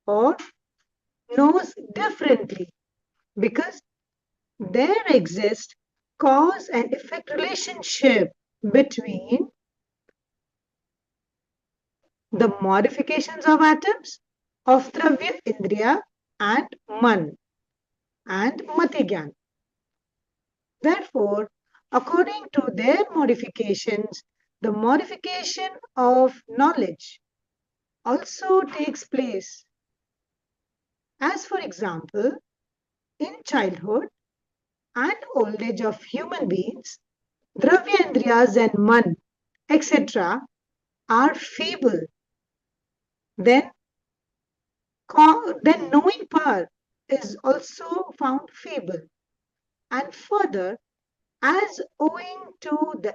or knows differently, because there exists cause and effect relationship between the modifications of atoms of Dravya Indriya and Man and Matigyan. Therefore, according to their modifications, the modification of knowledge also takes place. As for example, in childhood and old age of human beings, Dravyendriyas and Man, etc., are feeble. Then knowing power is also found feeble. And further, as owing to the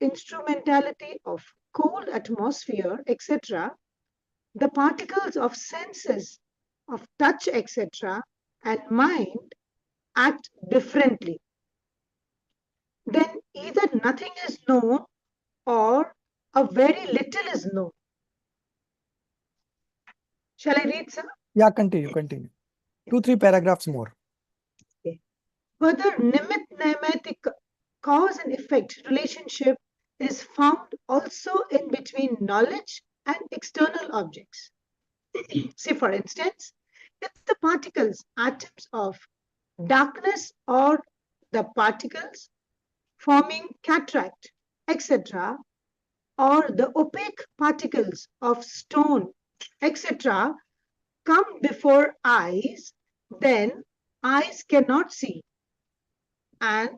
instrumentality of cold atmosphere, etc., the particles of senses, of touch, etc., and mind act differently. Then either nothing is known or a very little is known. Shall I read, sir? Yeah, continue. 2-3 paragraphs more. Okay. Further, naimatic cause and effect relationship is found also in between knowledge and external objects. See, for instance, if the particles, atoms of darkness or the particles forming cataract, etc., or the opaque particles of stone, etc., come before eyes, then eyes cannot see. And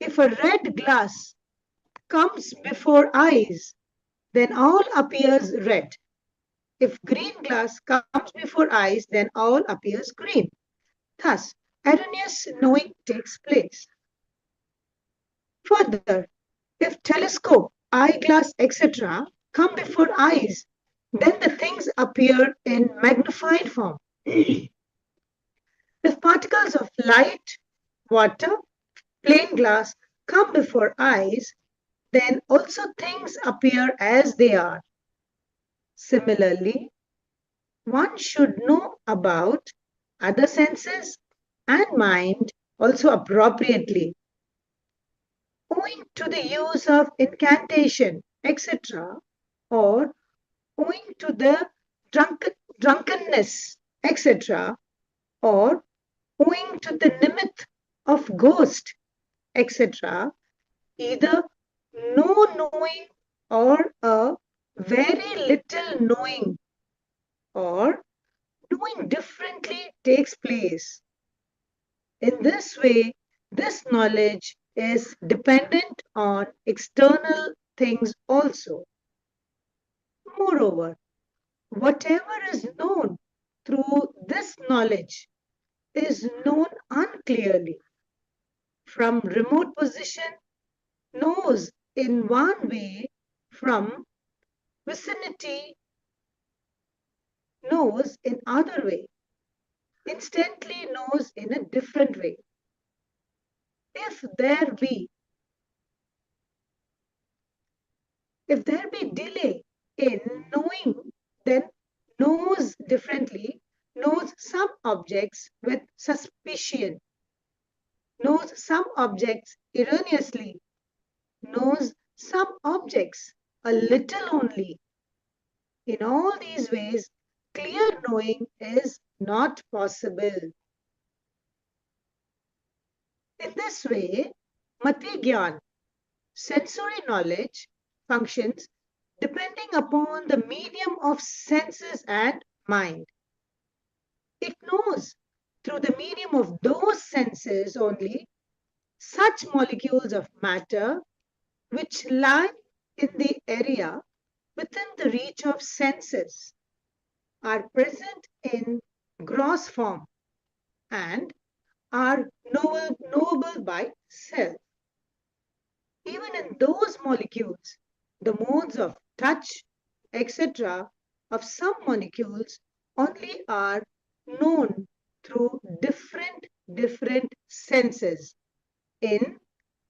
if a red glass comes before eyes, then all appears red. If green glass comes before eyes, then all appears green. Thus, erroneous knowing takes place. Further, If telescope, eyeglass, etc. come before eyes, then the things appear in magnified form. If particles of light, water, plain glass come before eyes, then also things appear as they are. Similarly, one should know about other senses and mind also appropriately. Owing to the use of incantation, etc., or owing to the drunkenness, etc., or owing to the nimitt of ghost, etc., either no knowing or a very little knowing or knowing differently takes place. In this way, this knowledge is dependent on external things also. Moreover, whatever is known through this knowledge is known unclearly. From remote position, knows in one way, from vicinity, knows in other way, instantly knows in a different way. If there be delay in knowing, then knows differently, knows some objects with suspicion, knows some objects erroneously, knows some objects a little only. In all these ways, clear knowing is not possible. In this way, Mati Gyan, sensory knowledge, functions depending upon the medium of senses and mind. It knows through the medium of those senses only such molecules of matter which lie in the area within the reach of senses, are present in gross form, and are knowable by self. Even in those molecules, the modes of touch, etc., of some molecules only are known through different senses in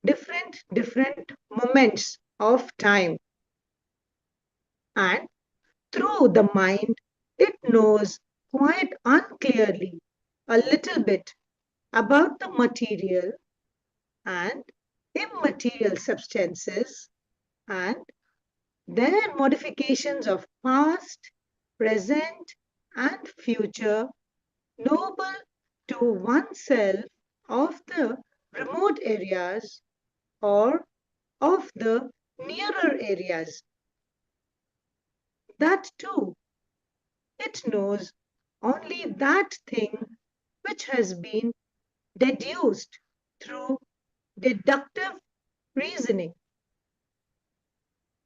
different moments of time. And through the mind, it knows quite unclearly a little bit about the material and immaterial substances and their modifications of past, present, and future, knowable to oneself of the remote areas or of the nearer areas. That too, it knows only that thing which has been deduced through deductive reasoning.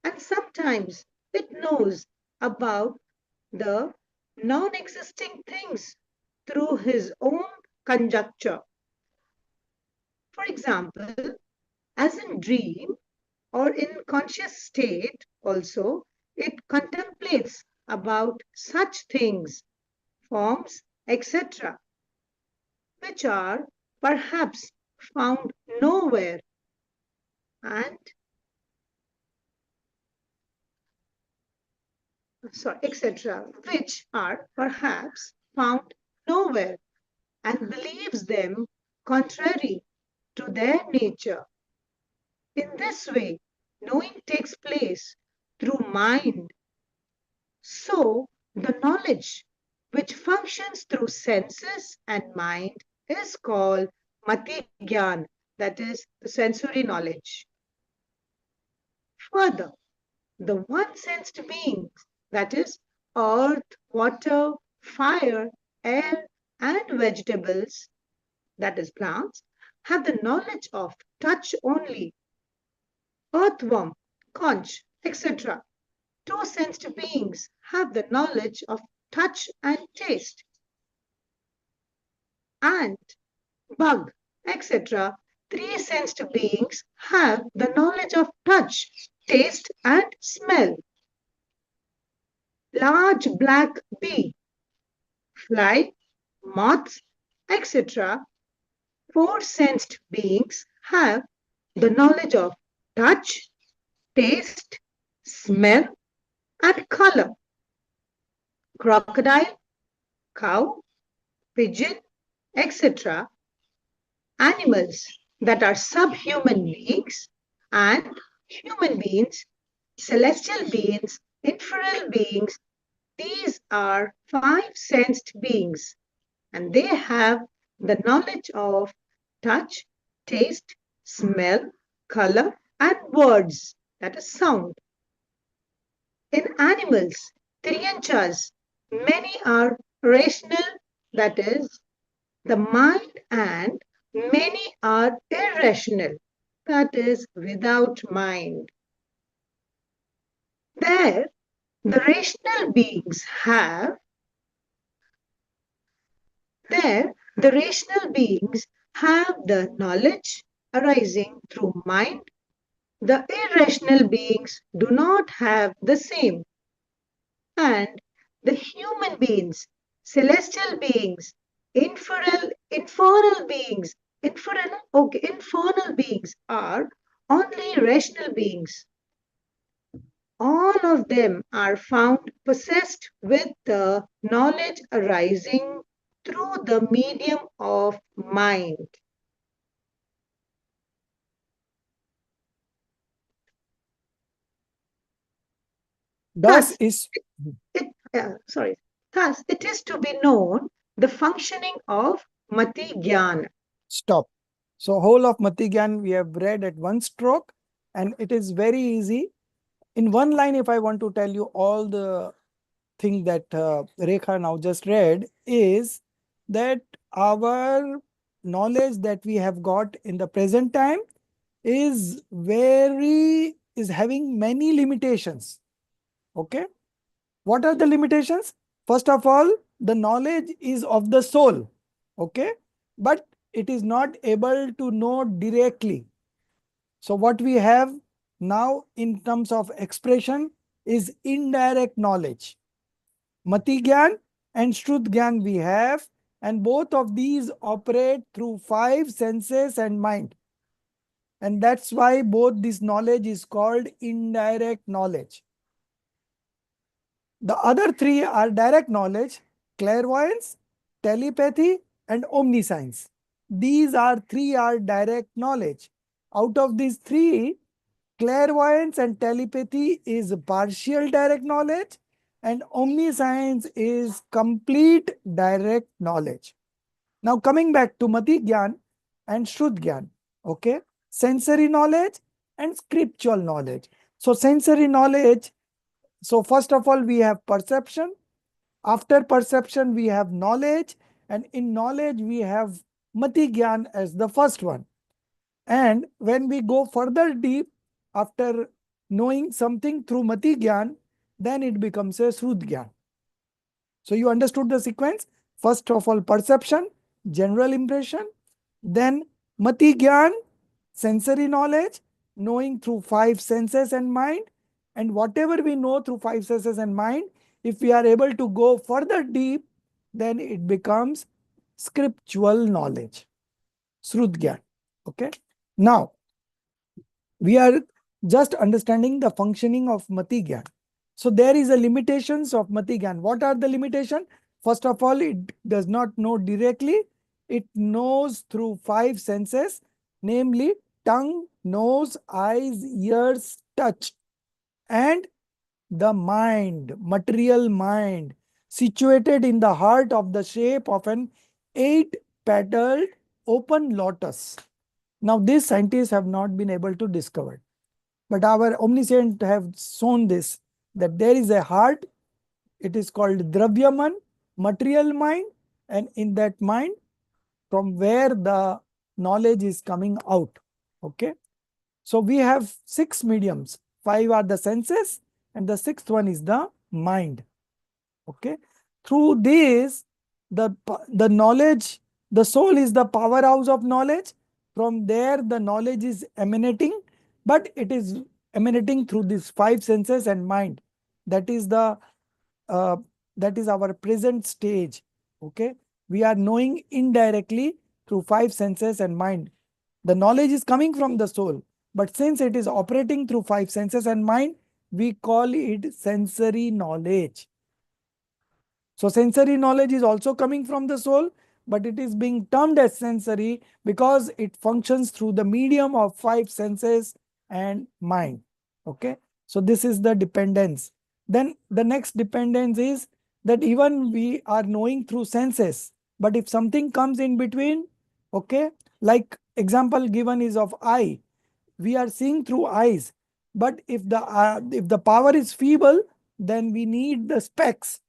And sometimes it knows about the non-existing things through his own conjecture. For example, as in dream or in conscious state also, it contemplates about such things, forms, etc., which are perhaps found nowhere, and etc., which are perhaps found nowhere, and believes them contrary to their nature. In this way, knowing takes place through mind. So, the knowledge which functions through senses and mind is called Mati Gyan, that is, the sensory knowledge. Further, the one-sensed beings, that is, earth, water, fire, air, and vegetables, that is, plants, have the knowledge of touch only. Earthworm, conch, etc. Two-sensed beings have the knowledge of touch and taste. Ant, bug, etc. three sensed beings have the knowledge of touch, taste, and smell. Large black bee, fly, moths, etc. Four sensed beings have the knowledge of touch, taste, smell, and color. Crocodile, cow, pigeon, etc. Animals that are subhuman beings and human beings, celestial beings, infernal beings, these are five sensed beings and they have the knowledge of touch, taste, smell, color, and words, that is sound. In animals, Trianchas, many are rational, that is, the mind, and many are irrational, that is, without mind. There, the rational beings have the knowledge arising through mind. The irrational beings do not have the same. And the human beings, celestial beings, infernal beings, infernal beings are only rational beings. All of them are found possessed with the knowledge arising through the medium of mind. Thus Thus, is thus it is to be known the functioning of Mati Gyan. stop. So whole of Mati Gyan we have read at one stroke, and it is very easy. In one line, if I want to tell you all the thing that Rekha now just read, is that our knowledge that we have got in the present time is having many limitations. Okay. What are the limitations? First of all, the knowledge is of the soul. Okay. But it is not able to know directly. So what we have now in terms of expression is indirect knowledge. Mati Gyan and Shrut Gyan we have, and both of these operate through five senses and mind. And that's why both this knowledge is called indirect knowledge. The other three are direct knowledge, clairvoyance, telepathy, and omniscience. These are three are direct knowledge. Out of these three, clairvoyance and telepathy is partial direct knowledge, and omniscience is complete direct knowledge. Now coming back to Mati Gyan and Shrut Gyan, okay? Sensory knowledge and scriptural knowledge. So sensory knowledge, so first of all, we have perception. After perception, we have knowledge. And in knowledge, we have Mati Gyan as the first one. And when we go further deep, after knowing something through Mati Gyan, then it becomes a Shrut Gyan. So you understood the sequence? First of all, perception, general impression. Then Mati Gyan, sensory knowledge, knowing through five senses and mind. And whatever we know through five senses and mind, if we are able to go further deep, then it becomes scriptural knowledge, Shrut Gyan. Okay. Now, we are just understanding the functioning of Mati Gyan. So there is a limitations of Mati Gyan. What are the limitations? First of all, it does not know directly. It knows through five senses, namely tongue, nose, eyes, ears, touch, and the mind, material mind, situated in the heart of the shape of an eight-petaled open lotus. Now, these scientists have not been able to discover, but our omniscient have shown this, that there is a heart. It is called Dravyaman, material mind, and in that mind, from where the knowledge is coming out. Okay. So we have six mediums. Five are the senses, and the sixth one is the mind. Okay. Through this, the knowledge, the soul is the powerhouse of knowledge. from there the knowledge is emanating, but it is emanating through these 5 senses and mind. That is the that is our present stage. Okay, we are knowing indirectly through 5 senses and mind. The knowledge is coming from the soul, but since it is operating through 5 senses and mind, we call it sensory knowledge. So sensory knowledge is also coming from the soul, but it is being termed as sensory because it functions through the medium of 5 senses and mind. Okay, so this is the dependence. Then the next dependence is that even we are knowing through senses, but if something comes in between, okay, like example given is of eye, we are seeing through eyes, but if the power is feeble, then we need the specs,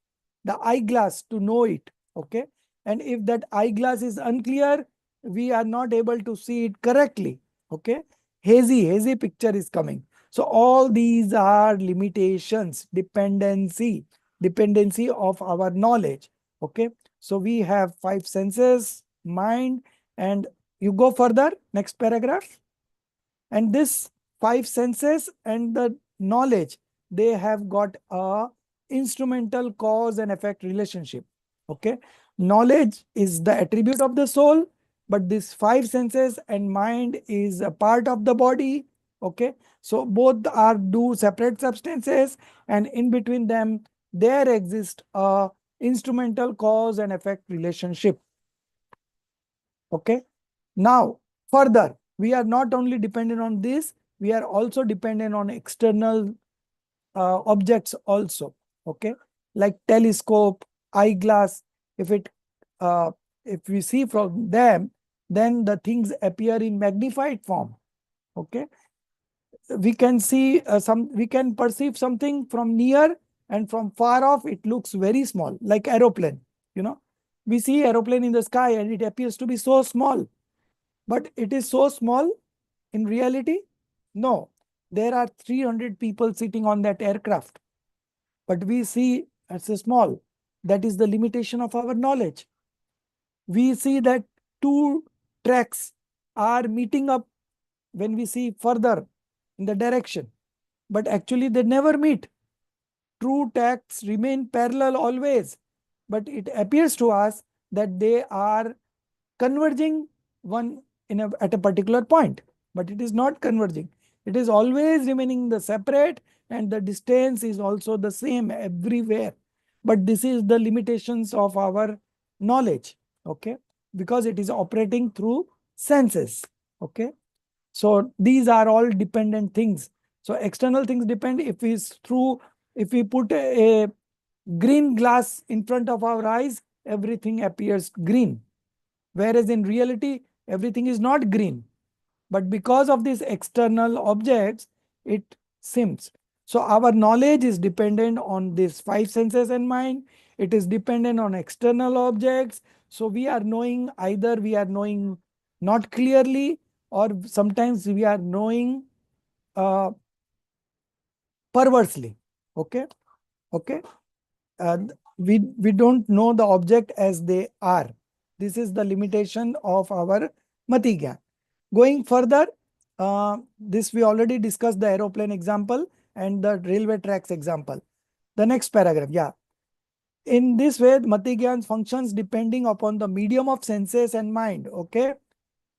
the eyeglass to know it. Okay, and if that eyeglass is unclear, we are not able to see it correctly. Okay, hazy picture is coming. So all these are limitations, dependency of our knowledge. Okay, so we have 5 senses, mind, and you go further, next paragraph. And this 5 senses and the knowledge, they have got a instrumental cause and effect relationship. Okay, knowledge is the attribute of the soul, but this 5 senses and mind is a part of the body. Okay, so both are do separate substances, and in between them there exists a instrumental cause and effect relationship. Okay, now further, we are not only dependent on this, we are also dependent on external objects also. Okay, like telescope, eyeglass. If it if we see from them, then the things appear in magnified form. Okay, we can see we can perceive something from near, and from far off it looks very small, like aeroplane. You know, we see aeroplane in the sky and it appears to be so small, but it is so small in reality? No. There are 300 people sitting on that aircraft, but we see it's a small. That is the limitation of our knowledge. We see that 2 tracks are meeting up when we see further in the direction, but actually they never meet. True tracks remain parallel always, but it appears to us that they are converging one at a particular point, but it is not converging. It is always remaining the separate, and the distance is also the same everywhere. But this is the limitations of our knowledge. Okay, because it is operating through senses. Okay, so these are all dependent things. So external things depend. If we put a green glass in front of our eyes, everything appears green. Whereas in reality, everything is not green. But because of these external objects, it seems. So our knowledge is dependent on these 5 senses and mind. It is dependent on external objects. So we are knowing, either we are knowing not clearly, or sometimes we are knowing perversely. Okay. Okay. We don't know the object as they are. This is the limitation of our mati gyan. Going further, this we already discussed the aeroplane example and the railway tracks example. The next paragraph, yeah. In this way, mati gyan functions depending upon the medium of senses and mind. Okay,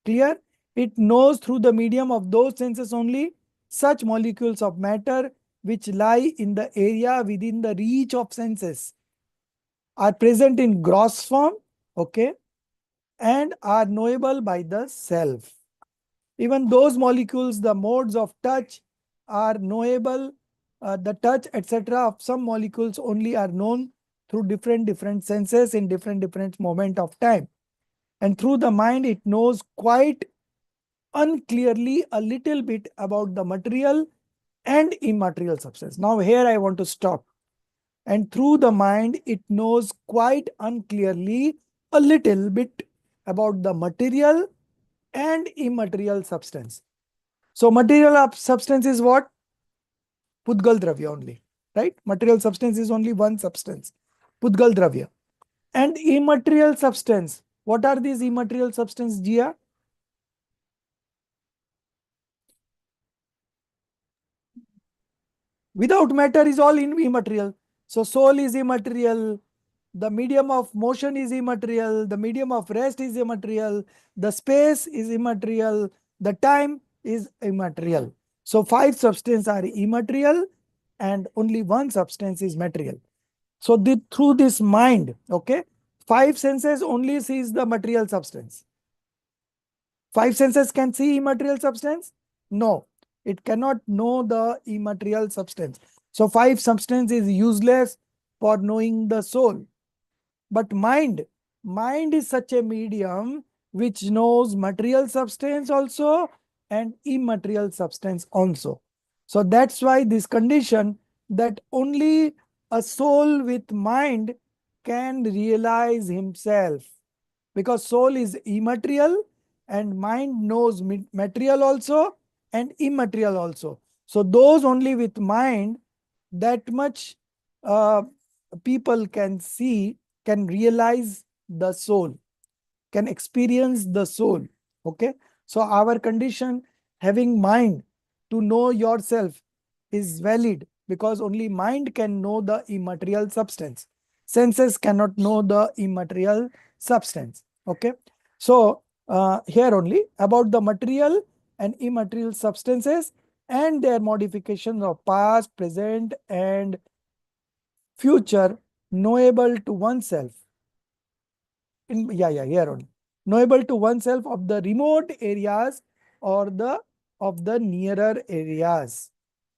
clear? It knows through the medium of those senses only such molecules of matter which lie in the area within the reach of senses, are present in gross form, okay, and are knowable by the self. Even those molecules, the modes of touch are knowable, the touch, etc. of some molecules only are known through different senses in different moment of time. And through the mind, it knows quite unclearly a little bit about the material and immaterial substance. Now here I want to stop. And through the mind, it knows quite unclearly a little bit about the material and immaterial substance. So material substance is what? Pudgal Dravya only, right? Material substance is only one substance, Pudgal Dravya. And immaterial substance, what are these immaterial substance, Jia? Without matter is all immaterial. So soul is immaterial. The medium of motion is immaterial. The medium of rest is immaterial. The space is immaterial. The time is immaterial. So 5 substances are immaterial and only 1 substance is material. So through this mind, okay, 5 senses only sees the material substance. 5 senses can see immaterial substance? No, it cannot know the immaterial substance. So 5 substance is useless for knowing the soul. But mind is such a medium which knows material substance also and immaterial substance also. So that's why this condition that only a soul with mind can realize himself, because soul is immaterial and mind knows material also and immaterial also. So those only with mind, that much people can see, can realize the soul, can experience the soul. Okay, so our condition having mind to know yourself is valid because only mind can know the immaterial substance. Senses cannot know the immaterial substance. Okay, so here only about the material and immaterial substances and their modifications of past, present, and future knowable to oneself. Here only. Knowable to oneself of the remote areas or the of the nearer areas.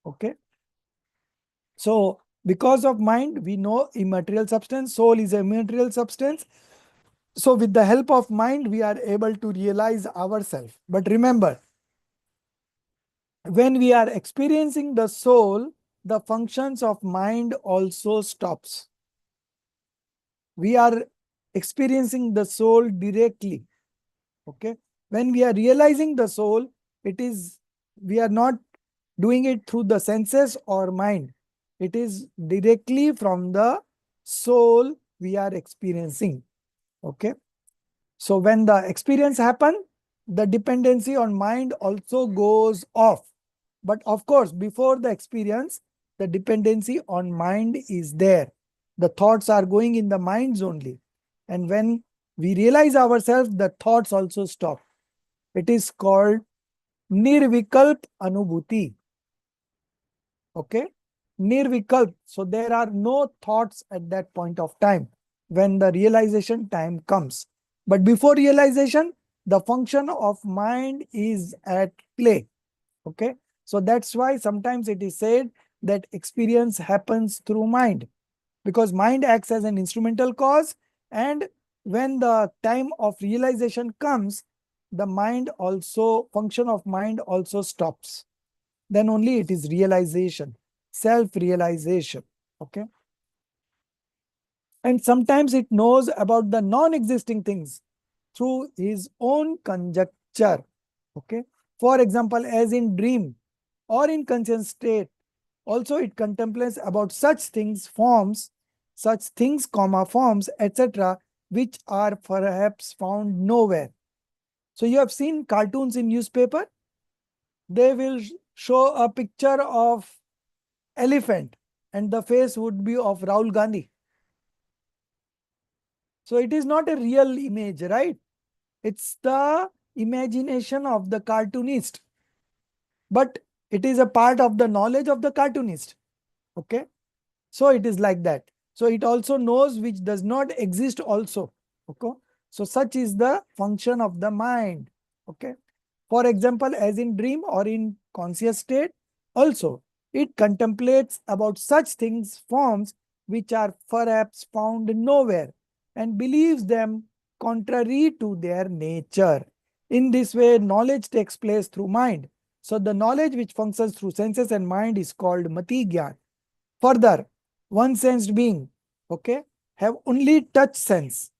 Okay. So because of mind, we know immaterial substance. Soul is a immaterial substance. So with the help of mind, we are able to realize ourselves. But remember, when we are experiencing the soul, the functions of mind also stops. We are experiencing the soul directly. Okay, when we are realizing the soul, we are not doing it through the senses or mind. It is directly from the soul we are experiencing. Okay, so when the experience happen, the dependency on mind also goes off. But of course, before the experience, the dependency on mind is there. The thoughts are going in the minds only. And when we realize ourselves, the thoughts also stop. It is called nirvikalp anubhuti. Okay, nirvikalp. So there are no thoughts at that point of time when the realization time comes. But before realization, the function of mind is at play. Okay, so that's why sometimes it is said that experience happens through mind, because mind acts as an instrumental cause, and when the time of realization comes, the function of mind also stops. Then only it is realization, self-realization. Okay, and sometimes it knows about the non-existing things through his own conjecture. Okay, for example, as in dream or in conscious state, also it contemplates about such things, forms, forms, etc., which are perhaps found nowhere. So you have seen cartoons in newspaper. They will show a picture of elephant and the face would be of Rahul Gandhi. So it is not a real image, right? It's the imagination of the cartoonist, but it is a part of the knowledge of the cartoonist. Okay, so it is like that. So it also knows which does not exist also. Okay, so such is the function of the mind. Okay, for example, as in dream or in conscious state, also it contemplates about such things, forms, which are perhaps found nowhere, and believes them contrary to their nature. In this way, knowledge takes place through mind. So the knowledge which functions through senses and mind is called mati gyan. Further, one sensed being, okay, have only touch sense.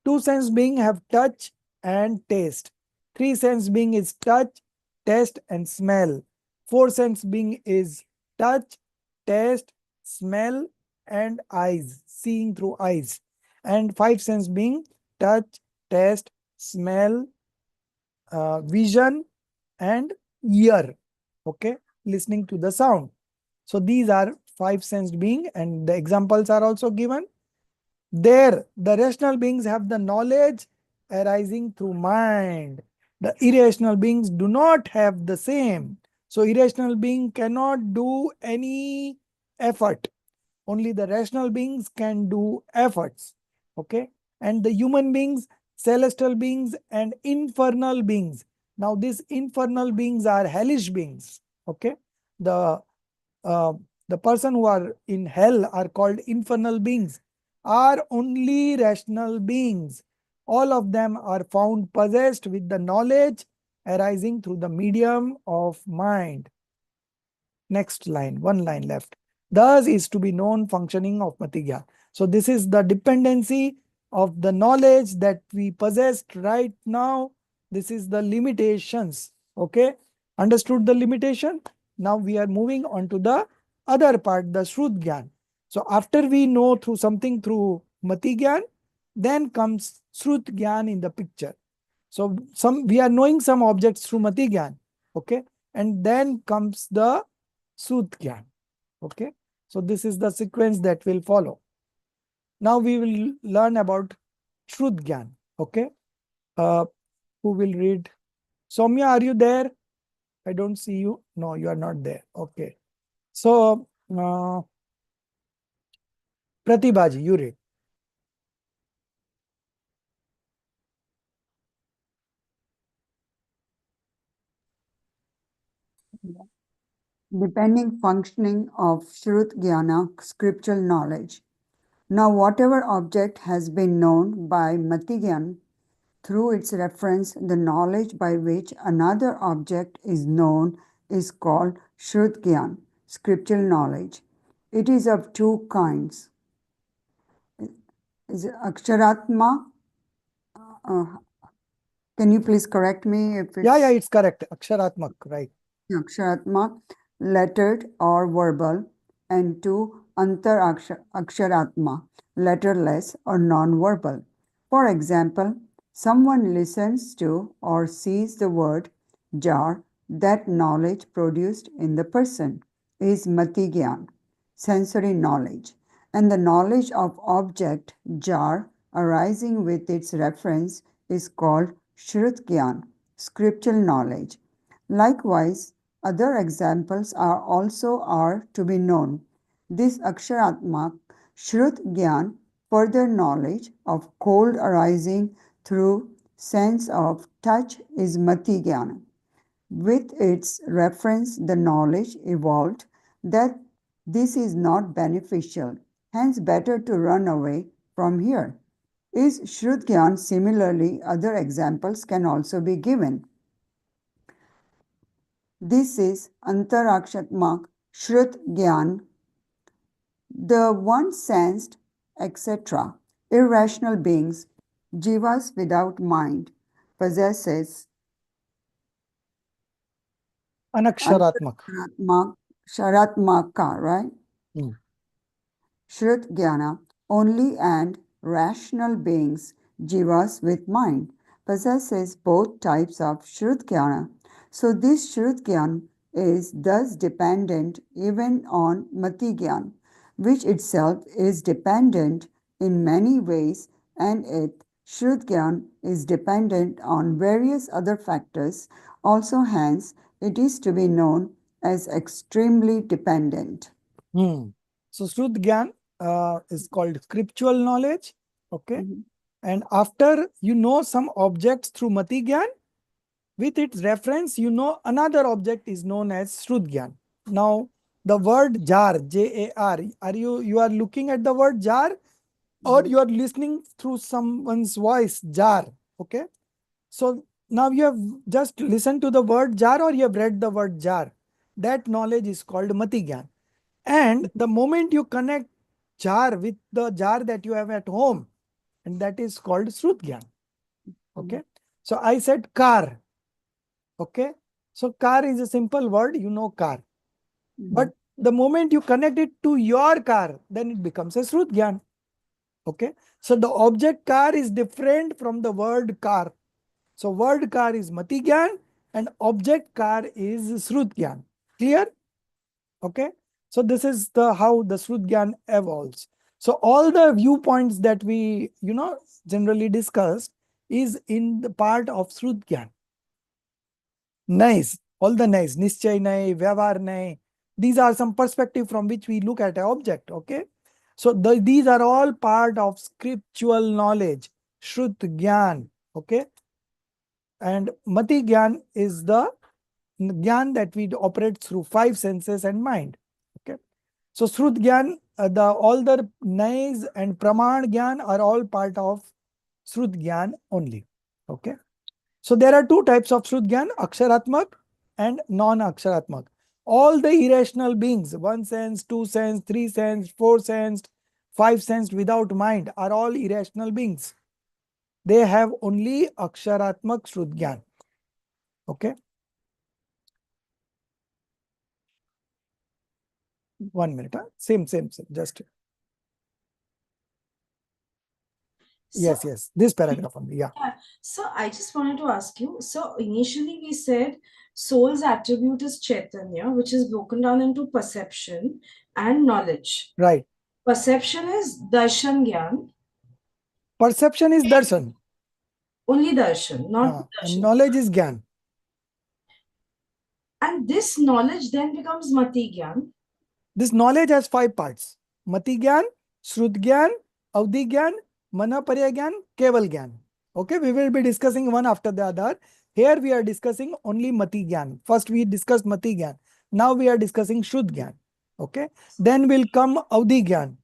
Two sense being have touch and taste. Three sense being is touch, taste, and smell. Four sense being is touch, taste, smell, and eyes, seeing through eyes. And five sense being touch, taste, smell, vision, and ear. Okay, listening to the sound. So these are 5 sensed beings, and the examples are also given. There, the rational beings have the knowledge arising through mind. The irrational beings do not have the same. So irrational being cannot do any effort. Only the rational beings can do efforts. Okay. And the human beings, celestial beings, and infernal beings. Now these infernal beings are hellish beings. Okay. The uh, the person who are in hell are called infernal beings, are only rational beings. All of them are found possessed with the knowledge arising through the medium of mind. Next line, one line left. Thus is to be known functioning of Matigya. So this is the dependency of the knowledge that we possessed right now. This is the limitations. Okay, understood the limitation? Now we are moving on to the other part, the Shrut Gyan. So after we know through something through Mati Gyan, then comes Shrut Gyan in the picture. So we are knowing some objects through Mati Gyan. Okay, and then comes the Shrut Gyan. Okay, so this is the sequence that will follow. Now we will learn about Shrut Gyan. Okay, who will read? Soumya, are you there? I don't see you. No, you are not there. Okay. So, Pratibhaji, you read. Depending functioning of Shrut Jnana, scriptural knowledge. Now, whatever object has been known by Matigyan, through its reference, the knowledge by which another object is known is called Shrut Gyan, scriptural knowledge. It is of two kinds. Is it Aksharatma? Uh, can you please correct me if it's... Yeah, it's correct. Aksharatmak, right. Aksharatma, lettered or verbal, and two, Antar Aksharatma, letterless or non-verbal. For example, someone listens to or sees the word jar, that knowledge produced in the person is Mati Gyan, sensory knowledge, and the knowledge of object jar arising with its reference is called Shrut Gyan, scriptural knowledge. Likewise, other examples are to be known. This Aksharatmak Shrut Gyan, further knowledge of cold arising through sense of touch is Mati Gyan. With its reference, the knowledge evolved that this is not beneficial, hence better to run away from here. Is Shrut Gyan? Similarly, other examples can also be given. This is Antarakshatmak Shrut Gyan, the one sensed, etc. Irrational beings, jivas without mind, possesses Anaksharatmak. Sharatmaka, right? Shrut Jnana, only, and rational beings, jivas with mind, possesses both types of Shrut Jnana. So this Shrut Jnana is thus dependent even on Mati Jnana, which itself is dependent in many ways, and it, Shrut Jnana, is dependent on various other factors. Also, hence, it is to be known as extremely dependent. So Shrut Gyan is called scriptural knowledge. Okay. And after you know some objects through Mati Gyan, with its reference, you know another object is known as Shrut Gyan. Now, the word jar, Jar, you are looking at the word jar, or you are listening through someone's voice, jar. Okay. So now you have just listened to the word jar, or you have read the word jar. That knowledge is called Mati Gyan. And the moment you connect jar with the jar that you have at home, and that is called Shrut Gyan. Okay. So I said car. Okay. So car is a simple word, you know car. But the moment you connect it to your car, then it becomes a Shrut Gyan. Okay. So the object car is different from the word car. So word car is Mati Gyan and object car is Shrut Gyan. Clear? Okay. So this is the how the Shrudgyan evolves. So all the viewpoints that we generally discussed is in the part of Shrudgyan. Nice, all the nice, Nischay Nay, Vyavhar Nay. These are some perspective from which we look at an object. Okay, so these are all part of scriptural knowledge, Shrut Gyan. Okay, and Mati Gyan is the Gyan that we operate through 5 senses and mind. Okay, so Shrut Gyan, all the Nays and Praman Gyan are all part of Shrut Gyan only. Okay, so there are 2 types of Shrut Gyan, Aksharatmak and non-Aksharatmak. All the irrational beings, 1 sense, 2 sense, 3 sense, 4 sense, 5 sense without mind are all irrational beings. They have only Aksharatmak Shrut Gyan. Okay. 1 minute. Huh? Same. Just. Yes. This paragraph only. Yeah. So I just wanted to ask you. So initially we said soul's attribute is Chaitanya, which is broken down into perception and knowledge. Right. Perception is Darshan Gyan. Perception is Darshan. Only Darshan, not And Darshan. knowledge is Gyan. And this knowledge then becomes Mati Gyan. This knowledge has 5 parts. Mati Gyan, Shrut Gyan, Avdi Gyan, Manaparya Gyan, Keval Gyan. Okay, we will be discussing one after the other. Here we are discussing only Mati Gyan. First we discussed Mati Gyan. Now we are discussing Shrut Gyan. Okay, then will come Avdi Gyan,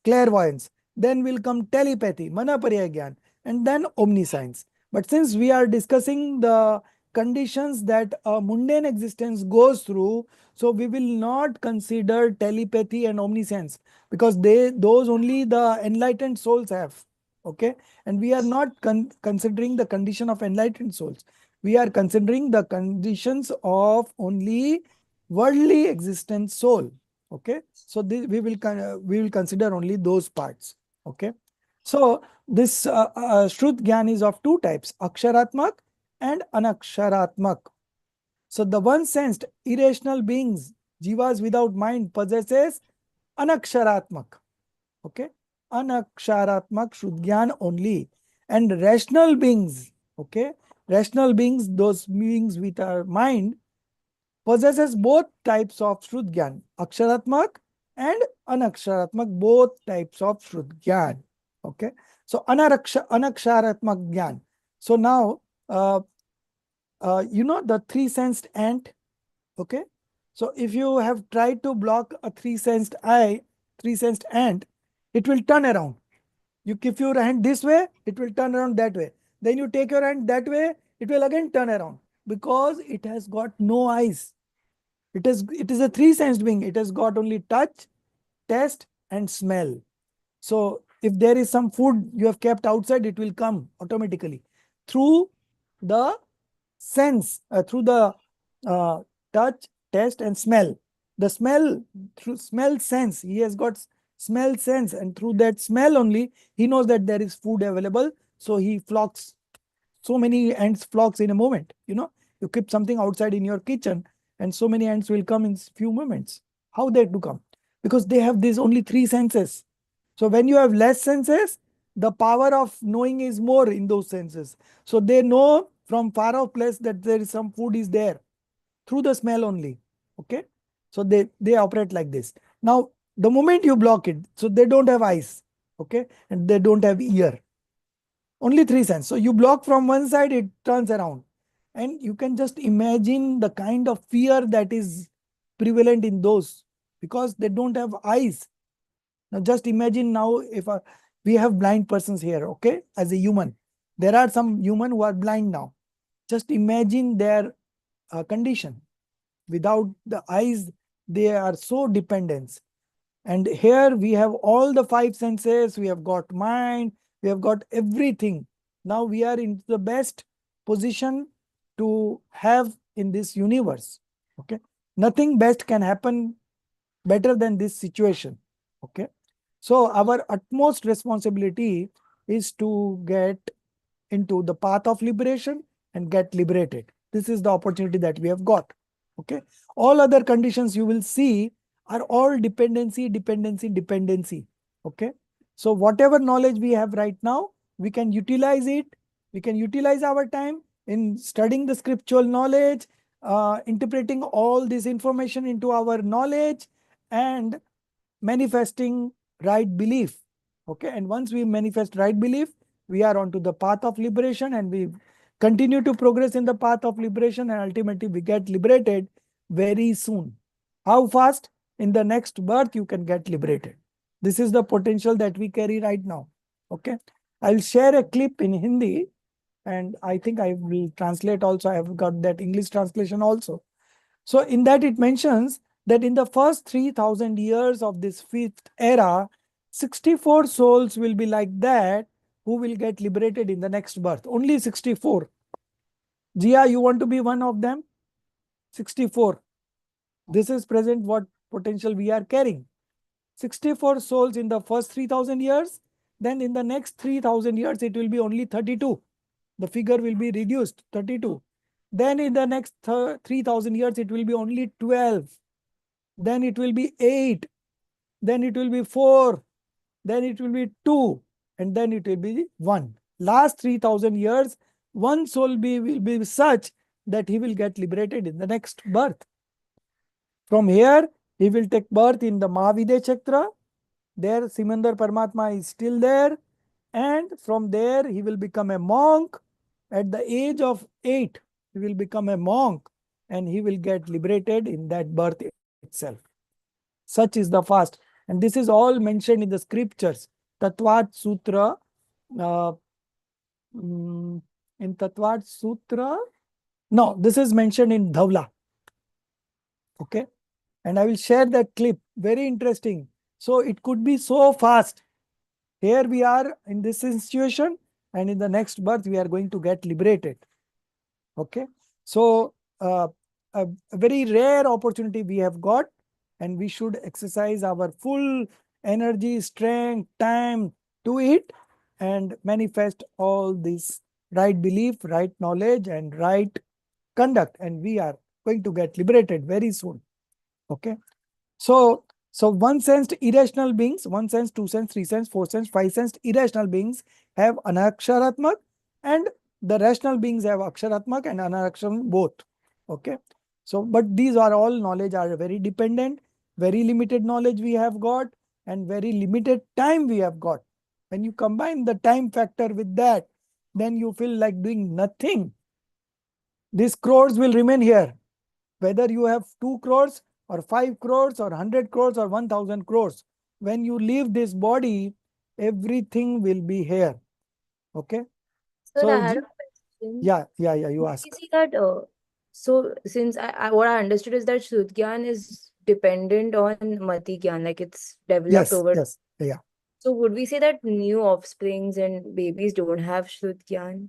clairvoyance. Then will come telepathy, Manaparya Gyan, and then omniscience. But since we are discussing the conditions that a mundane existence goes through, so we will not consider telepathy and omniscience because those only the enlightened souls have. Okay, and we are not considering the condition of enlightened souls. We are considering the conditions of only worldly existent soul. Okay, so we will consider only those parts. Okay, so this Shrut Gyan is of 2 types, Aksharatmak and Anaksharatmak. So the one sensed irrational beings, jivas without mind, possesses Anaksharatmak. Okay, Anaksharatmak Shrudgyan only. And rational beings, okay, rational beings, those beings with our mind, possesses both types of Shrudgyan, Aksharatmak and Anaksharatmak, both types of Shrudgyan. Okay, so Anaksharatmak Gyan. So now, the 3 sensed ant. Okay, so if you have tried to block a 3 sensed ant, it will turn around. You keep your hand this way, it will turn around that way. Then you take your hand that way, it will again turn around because it has got no eyes. It is a 3 sensed being. It has got only touch, taste, and smell. So if there is some food you have kept outside, it will come automatically through the sense, through the touch, taste, and smell. The smell, through smell sense, he has got smell sense, and through that smell only, he knows that there is food available. So he flocks. So many ants flocks in a moment. You keep something outside in your kitchen, and so many ants will come in few moments. How they do come? Because they have these only 3 senses. So when you have less senses, the power of knowing is more in those senses. So they know from far off place that there is some food is there through the smell only. Okay, so they operate like this. Now the moment you block it, so they don't have eyes. Okay, and they don't have ear. Only 3 senses. So you block from one side, it turns around, and you can just imagine the kind of fear that is prevalent in those because they don't have eyes. Now just imagine now if we have blind persons here, okay, as a human. There are some human who are blind now. Just imagine their condition. Without the eyes, they are so dependent. And here we have all the 5 senses, we have got mind, we have got everything. Now we are in the best position to have in this universe. Okay, nothing best can happen better than this situation. Okay, so our utmost responsibility is to get into the path of liberation and get liberated. This is the opportunity that we have got. Okay, all other conditions you will see are all dependency, dependency, dependency. Okay. So whatever knowledge we have right now, we can utilize it. We can utilize our time in studying the scriptural knowledge, interpreting all this information into our knowledge, and manifesting right belief. Okay. And once we manifest right belief, we are onto the path of liberation, and we continue to progress in the path of liberation, and ultimately we get liberated very soon. How fast? In the next birth, you can get liberated. This is the potential that we carry right now. Okay. I'll share a clip in Hindi, and I think I will translate also. I have got that English translation also. So in that it mentions that in the first 3,000 years of this fifth era, 64 souls will be like that who will get liberated in the next birth. Only 64. Jia, you want to be one of them? 64. This is present what potential we are carrying. 64 souls in the first 3,000 years. Then in the next 3,000 years, it will be only 32. The figure will be reduced, 32. Then in the next 3,000 years, it will be only 12. Then it will be 8. Then it will be 4. Then it will be 2. And then it will be 1. Last 3,000 years, one soul will be such that he will get liberated in the next birth. From here, he will take birth in the Mahavidya Chakra. There, Simandar Paramatma is still there. And from there, he will become a monk. At the age of 8, he will become a monk, and he will get liberated in that birth itself. Such is the fast. And this is all mentioned in the scriptures. Tatvat Sutra. In Tatvat Sutra. No, this is mentioned in Dhawla. Okay. And I will share that clip. Very interesting. So it could be so fast. Here we are in this situation, and in the next birth, we are going to get liberated. Okay. So a very rare opportunity we have got, and we should exercise our full energy, strength, time to it, and manifest all this right belief, right knowledge, and right conduct. And we are going to get liberated very soon. Okay. So one sensed irrational beings, one sense, two sense, three sense, four sense, five sensed irrational beings have anaksharatmak, and the rational beings have aksharatmak and anaksharatmak both. Okay. So, but these are all knowledge are very dependent, very limited knowledge we have got, and very limited time we have got. When you combine the time factor with that, then you feel like doing nothing. These crores will remain here. Whether you have 2 crores or 5 crores or 100 crores or 1,000 crores, when you leave this body, everything will be here. Okay. Sir, So, I had a question. yeah, you ask. You see that, so since what I understood is that Shrutgyan is dependent on Mati Gyan, like it's developed over. Yes, yeah. So would we say that new offsprings and babies don't have Shrutgyan?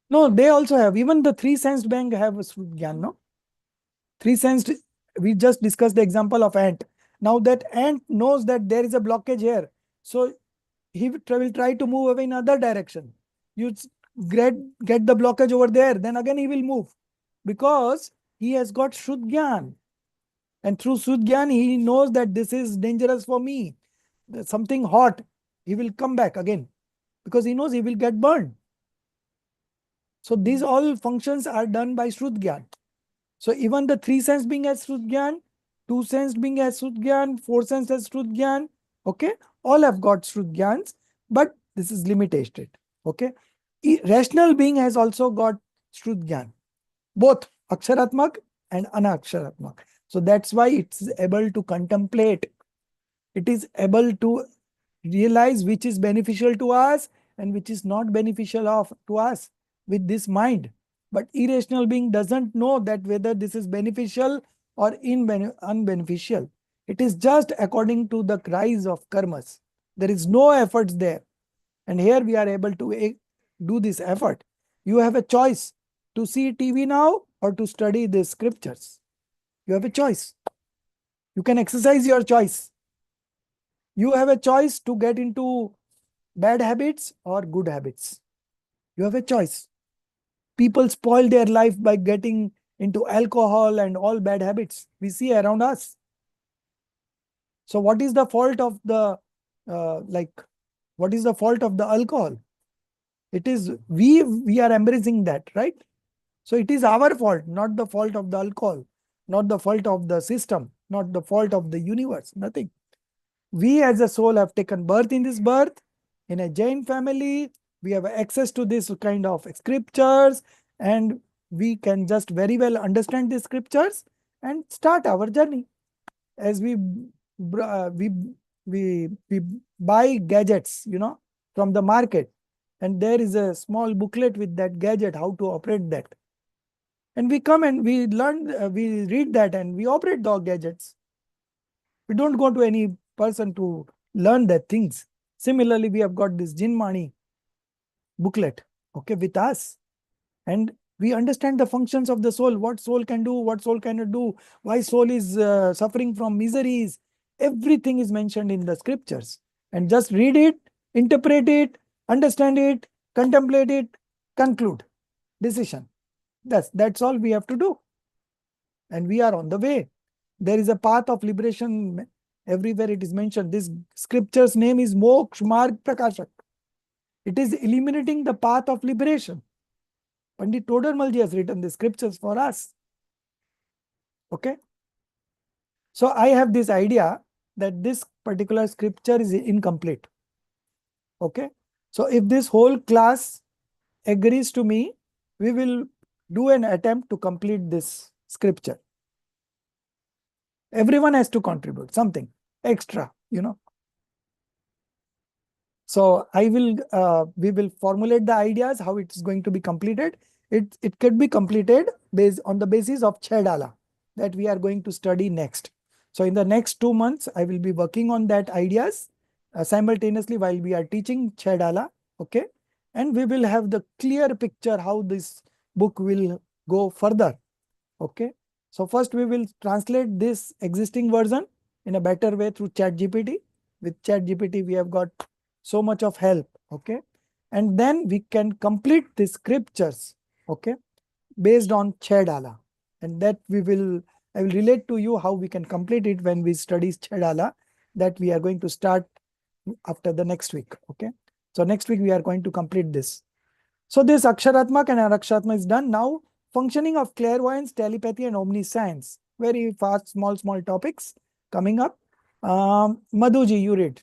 No, they also have. Even the 3 sensed being have Gyan, no? 3 sensed, we just discussed the example of ant. Now that ant knows that there is a blockage here. So he will try to move away in other direction. You get the blockage over there, then again he will move. Because he has got Shrut And through Shrut he knows that this is dangerous for me. There's something hot. He will come back again. Because he knows he will get burned. So these all functions are done by Shrut So even the 3 sense being has Shrut 2 sense being has Shrut 4 sense has Shrut Okay. All have got Shrut but this is limited. Okay. Rational being has also got Shrut both Aksharatmak and Anaksharatmak. So that's why it's able to contemplate. It is able to realize which is beneficial to us and which is not beneficial to us with this mind. But irrational being doesn't know that whether this is beneficial or unbeneficial. It is just according to the cries of karmas. There is no efforts there. And here we are able to do this effort. You have a choice to see TV now or to study the scriptures. You have a choice. You can exercise your choice. You have a choice to get into bad habits or good habits. You have a choice. People spoil their life by getting into alcohol and all bad habits we see around us. So what is the fault of the what is the fault of the alcohol? It is we are embracing that, right? So it is our fault, not the fault of the alcohol, not the fault of the system, not the fault of the universe, nothing. We as a soul have taken birth in this birth, in a Jain family. We have access to this kind of scriptures, and we can just very well understand these scriptures and start our journey. As we buy gadgets, from the market, and there is a small booklet with that gadget, how to operate that. And we come and we learn, we read that and we operate the gadgets. We don't go to any person to learn that things. Similarly, we have got this Jinmani booklet, okay, with us. And we understand the functions of the soul, what soul can do, what soul cannot do, why soul is suffering from miseries. Everything is mentioned in the scriptures. And just read it, interpret it, understand it, contemplate it, conclude, decision. That's all we have to do. And we are on the way. There is a path of liberation everywhere it is mentioned. This scripture's name is Moksha Marg Prakashak. It is illuminating the path of liberation. Pandit Todarmalji has written the scriptures for us. Okay. So I have this idea that this particular scripture is incomplete. Okay. So if this whole class agrees to me, we will do an attempt to complete this scripture. Everyone has to contribute something extra, So we will formulate the ideas how it is going to be completed. It could be completed based on the basis of Chedala that we are going to study next. So in the next 2 months, I will be working on that ideas simultaneously while we are teaching Chedala. Okay. And we will have the clear picture how this book will go further. Okay. So first we will translate this existing version in a better way through ChatGPT. With ChatGPT, we have got so much of help. Okay. And then we can complete the scriptures. Okay. Based on Chedala. And that I will relate to you how we can complete it when we study Chedala, that we are going to start after the next week. Okay. So next week we are going to complete this. So this Aksharatmak and Araksharatma is done. Now functioning of clairvoyance, telepathy and omniscience. Very fast, small topics coming up. Madhuji, you read.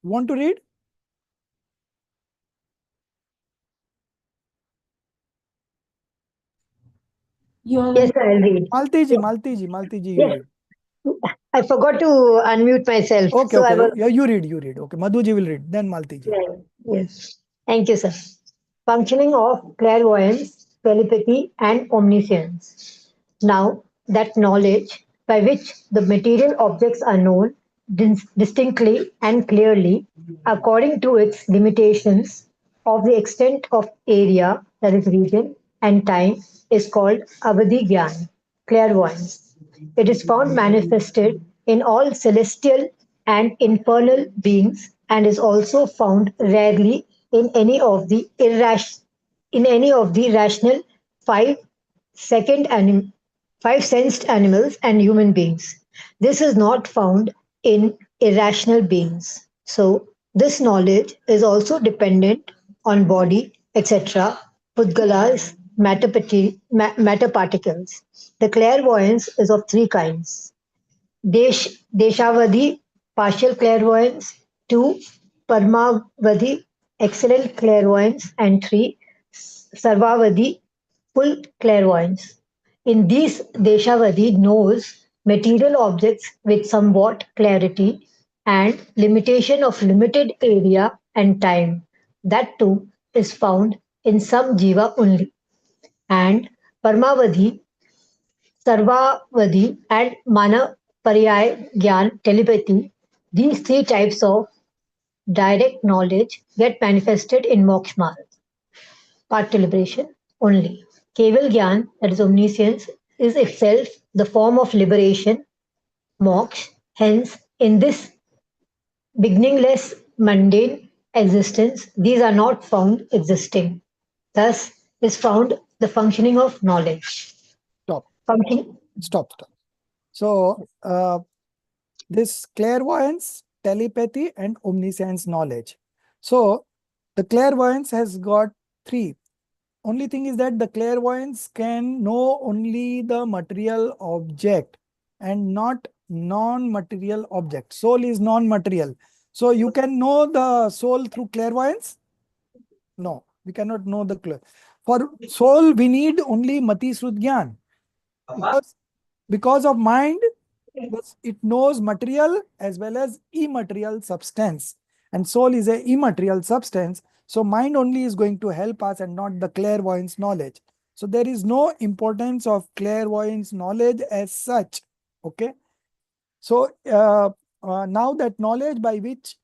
Want to read? Yes, I'll read. Maltiji, you Yes, read. I forgot to unmute myself. Okay, So I okay. was. Yeah, you read. Okay, Madhuji will read. Then Maltiji. Yeah, yes. Thank you, sir. Functioning of clairvoyance, telepathy, and omniscience. Now, that knowledge by which the material objects are known distinctly and clearly according to its limitations of the extent of area, that is region, and time is called Avadhi Gyan, clairvoyance. It is found manifested in all celestial and infernal beings and is also found rarely in any of the rational five second anim- five sensed animals and human beings. This is not found in irrational beings. So this knowledge is also dependent on body, etc., Pudgalas, matter particles. The clairvoyance is of three kinds. Deshavadi, partial clairvoyance; two, Parmavadi, excellent clairvoyance; and three, Sarvavadi, full clairvoyance. In these, Deshavadi knows material objects with somewhat clarity and limitation of limited area and time. That too is found in some jiva only. And Parmavadi, Sarvavadi, and Manaparyay Gyan, telepathy, these three types of direct knowledge get manifested in moksha marg, part liberation only. Keval Gyan, that is omniscience, is itself the form of liberation, moksha. Hence, in this beginningless mundane existence, these are not found existing. Thus is found the functioning of knowledge. Stop. Function. Stop. So this clairvoyance, telepathy, and omniscience knowledge. So the clairvoyance has got three. Only thing is that the clairvoyance can know only the material object and not non-material object. Soul is non-material. So you can know the soul through clairvoyance? No, we cannot know the clair. For soul, we need only mati srudgyan. Because of mind, it knows material as well as immaterial substance. And soul is a immaterial substance. So mind only is going to help us and not the clairvoyance knowledge. So there is no importance of clairvoyance knowledge as such. Okay. So now that knowledge by which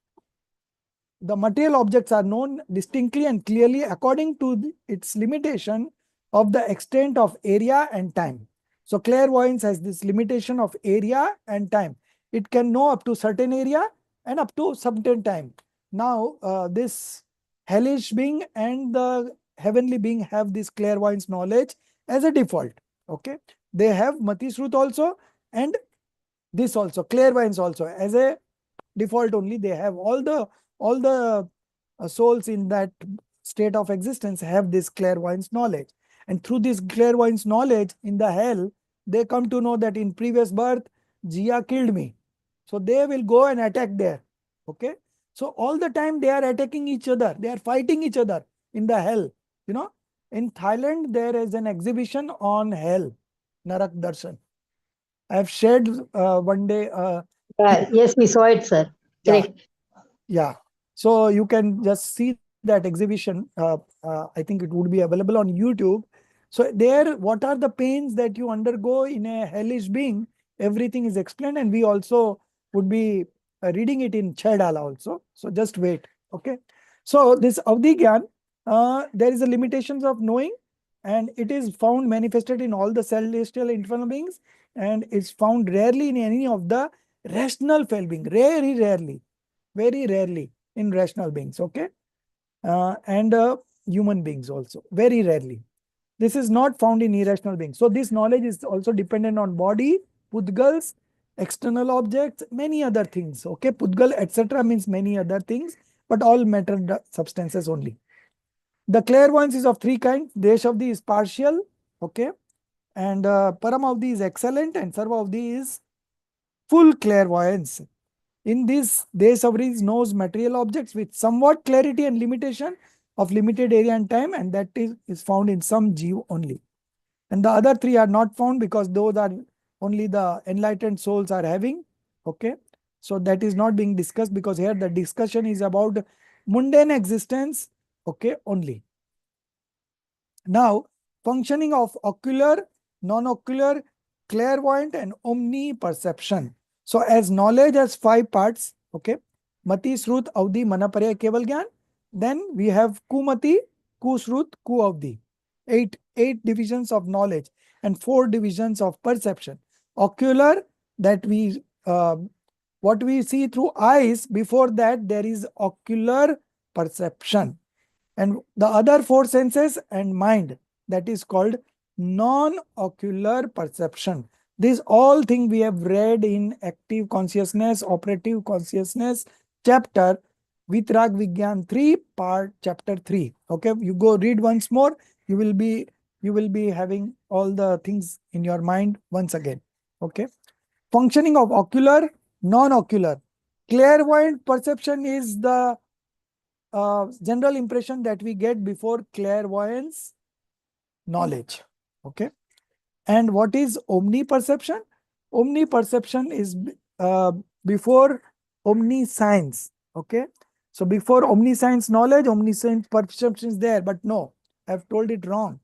the material objects are known distinctly and clearly according to its limitation of the extent of area and time. So clairvoyance has this limitation of area and time. It can know up to certain area and up to certain time. Now this hellish being and the heavenly being have this clairvoyance knowledge as a default. Okay, they have mati srut also and this also clairvoyance also as a default only. They have all the souls in that state of existence have this clairvoyance knowledge, and through this clairvoyance knowledge in the hell they come to know that in previous birth Jia killed me, so they will go and attack there. Okay, so all the time they are attacking each other, they are fighting each other in the hell. You know, in Thailand there is an exhibition on hell, Narak Darshan. I have shared one day Yes, we saw it, sir. yeah. Correct. Yeah. So you can just see that exhibition. I think it would be available on YouTube. So there, what are the pains that you undergo in a hellish being? Everything is explained, and we also would be reading it in Chaidala also. So just wait. Okay. So this Avdi Gyan, there is a limitations of knowing, and it is found manifested in all the celestial infernal beings, and it's found rarely in any of the rational fell being. Very rarely in rational beings. Okay, and human beings also very rarely. This is not found in irrational beings. So this knowledge is also dependent on body, pudgals, external objects, many other things. Okay, pudgal etc. means many other things, but all matter substances only. The clairvoyance is of three kinds. Deshavdi is partial. Okay, and Paramavdi is excellent, and Sarvavdi is full clairvoyance. In this, Desavri knows material objects with somewhat clarity and limitation of limited area and time, and that is found in some Jeev only. And the other three are not found because those are only the enlightened souls are having. Okay. So that is not being discussed because here the discussion is about mundane existence. Okay, only. Now, functioning of ocular, non-ocular, clairvoyant, and omni-perception. So, as knowledge has 5 parts, okay, Mati, Srut, Avdi, Manaparya, Keval Gyan. Then we have Kumati, Kusrut, Ku-Avdi. Eight divisions of knowledge and 4 divisions of perception. Ocular, that what we see through eyes, before that there is ocular perception. And the other 4 senses and mind, that is called non-ocular perception. These all things we have read in active consciousness, operative consciousness chapter, Vitrag Vigyan 3, part chapter 3. Okay, you go read once more, you will be having all the things in your mind once again. Okay, functioning of ocular, non-ocular. Clairvoyant perception is the general impression that we get before clairvoyance knowledge. Okay. And what is omni-perception? Omni-perception is before omniscience. Okay. So before omniscience knowledge, omniscience perception is there, but no, I've told it wrong.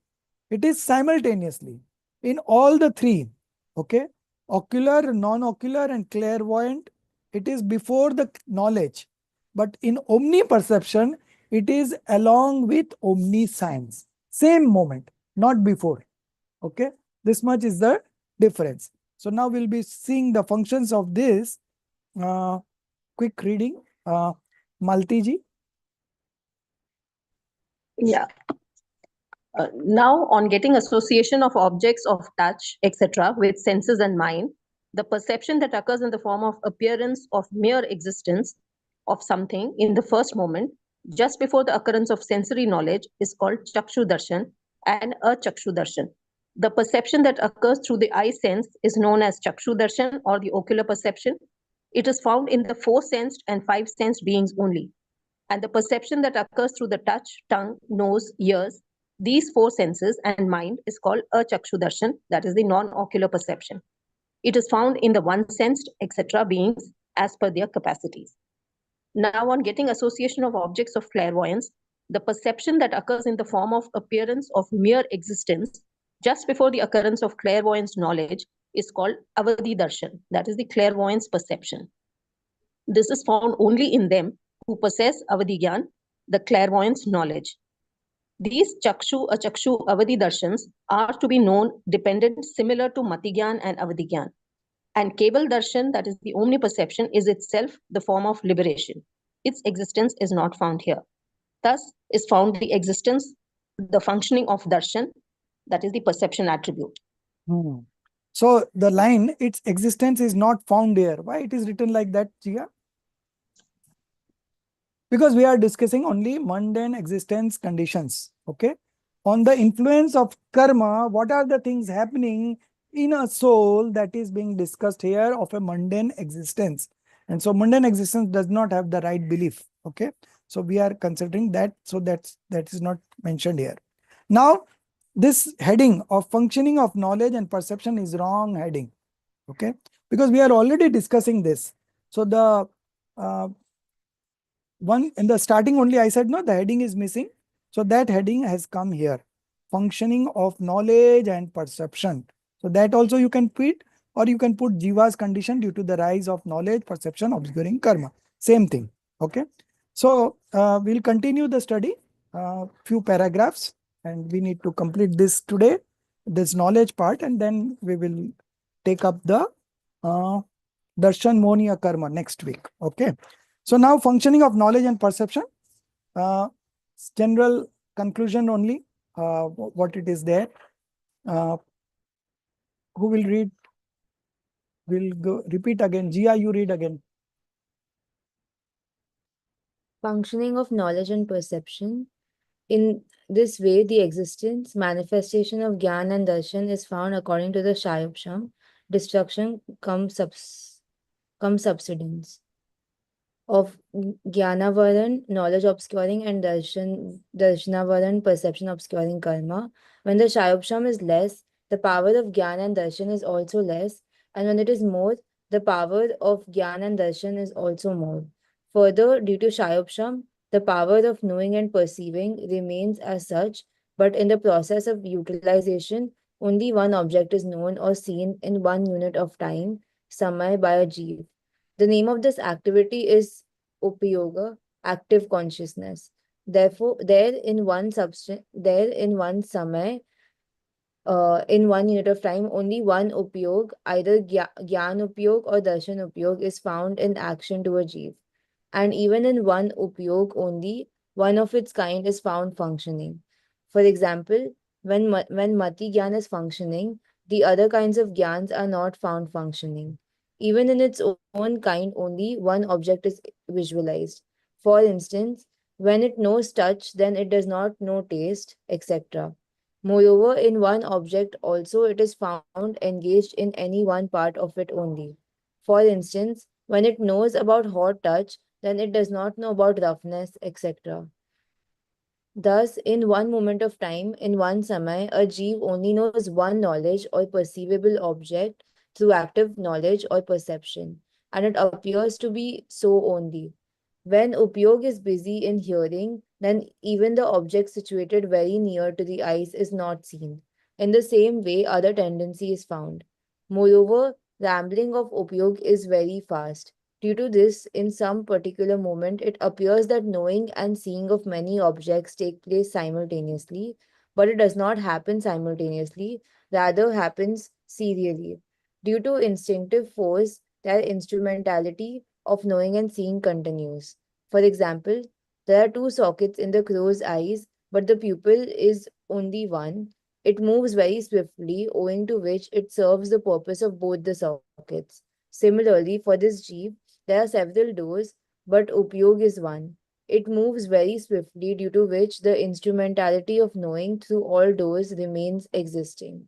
It is simultaneously in all the three. Okay. Ocular, non-ocular, and clairvoyant. It is before the knowledge. But in omni-perception, it is along with omniscience. Same moment, not before. Okay. This much is the difference. So now we'll be seeing the functions of this. Quick reading. Maltiji. Yeah. Now, on getting association of objects of touch, etc., with senses and mind, the perception that occurs in the form of appearance of mere existence of something in the first moment, just before the occurrence of sensory knowledge, is called chakshu darshan and achakshu darshan. The perception that occurs through the eye sense is known as chakshu darshan or the ocular perception. It is found in the four sensed and five sensed beings only. And the perception that occurs through the touch, tongue, nose, ears, these four senses and mind is called achakshu darshan, that is the non-ocular perception. It is found in the one sensed, etc. beings as per their capacities. Now, on getting association of objects of clairvoyance, the perception that occurs in the form of appearance of mere existence just before the occurrence of clairvoyance knowledge is called avadhi darshan, that is the clairvoyance perception. This is found only in them who possess avadhi gyan, the clairvoyance knowledge. These chakshu, achakshu, avadhi darshans are to be known dependent similar to mati gyan and avadhi gyan. And Keval Darshan, that is the omni-perception, is itself the form of liberation. Its existence is not found here. Thus is found the existence, the functioning of Darshan, that is the perception attribute. So the line, its existence is not found here. Why it is written like that, Jia? Because we are discussing only mundane existence conditions. Okay. On the influence of karma, what are the things happening in a soul that is being discussed here of a mundane existence? And so mundane existence does not have the right belief. Okay. So we are considering that. So that is not mentioned here. Now, this heading of functioning of knowledge and perception is wrong heading. Okay. Because we are already discussing this. So the one in the starting only I said, no, the heading is missing. So that heading has come here. Functioning of knowledge and perception. So that also you can put, or you can put Jiva's condition due to the rise of knowledge, perception, obscuring karma. Same thing. Okay. So we'll continue the study, few paragraphs, and we need to complete this today, this knowledge part, and then we will take up the Darshan Monia Karma next week. Okay. So now functioning of knowledge and perception, general conclusion only, what it is there. Who will read? We'll go repeat again. Jia, you read again. Functioning of knowledge and perception. In this way, the existence, manifestation of Gyan and Darshan is found according to the Shayupsham. Destruction comes subsidence. Of Jnanavaran, knowledge obscuring, and Darshanavaran, perception obscuring karma. When the Shayupsham is less, the power of Gyan and Darshan is also less, and when it is more, the power of Gyan and Darshan is also more. Further, due to Shayupsham, the power of knowing and perceiving remains as such, but in the process of utilization, only one object is known or seen in 1 unit of time, samay, by a jeev. The name of this activity is upayoga, active consciousness. Therefore, there in one samay, in 1 unit of time, only one upayog, either gyan upayog or darshan upayog, is found in action to achieve. And even in one upayog only, one of its kind is found functioning. For example, when mati gyan is functioning, the other kinds of gyans are not found functioning. Even in its own kind only, one object is visualized. For instance, when it knows touch, then it does not know taste, etc. Moreover, in one object also it is found engaged in any one part of it only. For instance, when it knows about hot touch, then it does not know about roughness, etc. Thus, in one moment of time, in one samay, a jeev only knows one knowledge or perceivable object through active knowledge or perception, and it appears to be so only. When upyog is busy in hearing, then even the object situated very near to the eyes is not seen. In the same way, other tendency is found. Moreover, rambling of upyog is very fast. Due to this, in some particular moment, it appears that knowing and seeing of many objects take place simultaneously, but it does not happen simultaneously, rather happens serially. Due to instinctive force, their instrumentality of knowing and seeing continues. For example, there are two sockets in the crow's eyes, but the pupil is only one. It moves very swiftly, owing to which it serves the purpose of both the sockets. Similarly, for this jeev, there are several doors, but upyog is one. It moves very swiftly, due to which the instrumentality of knowing through all doors remains existing.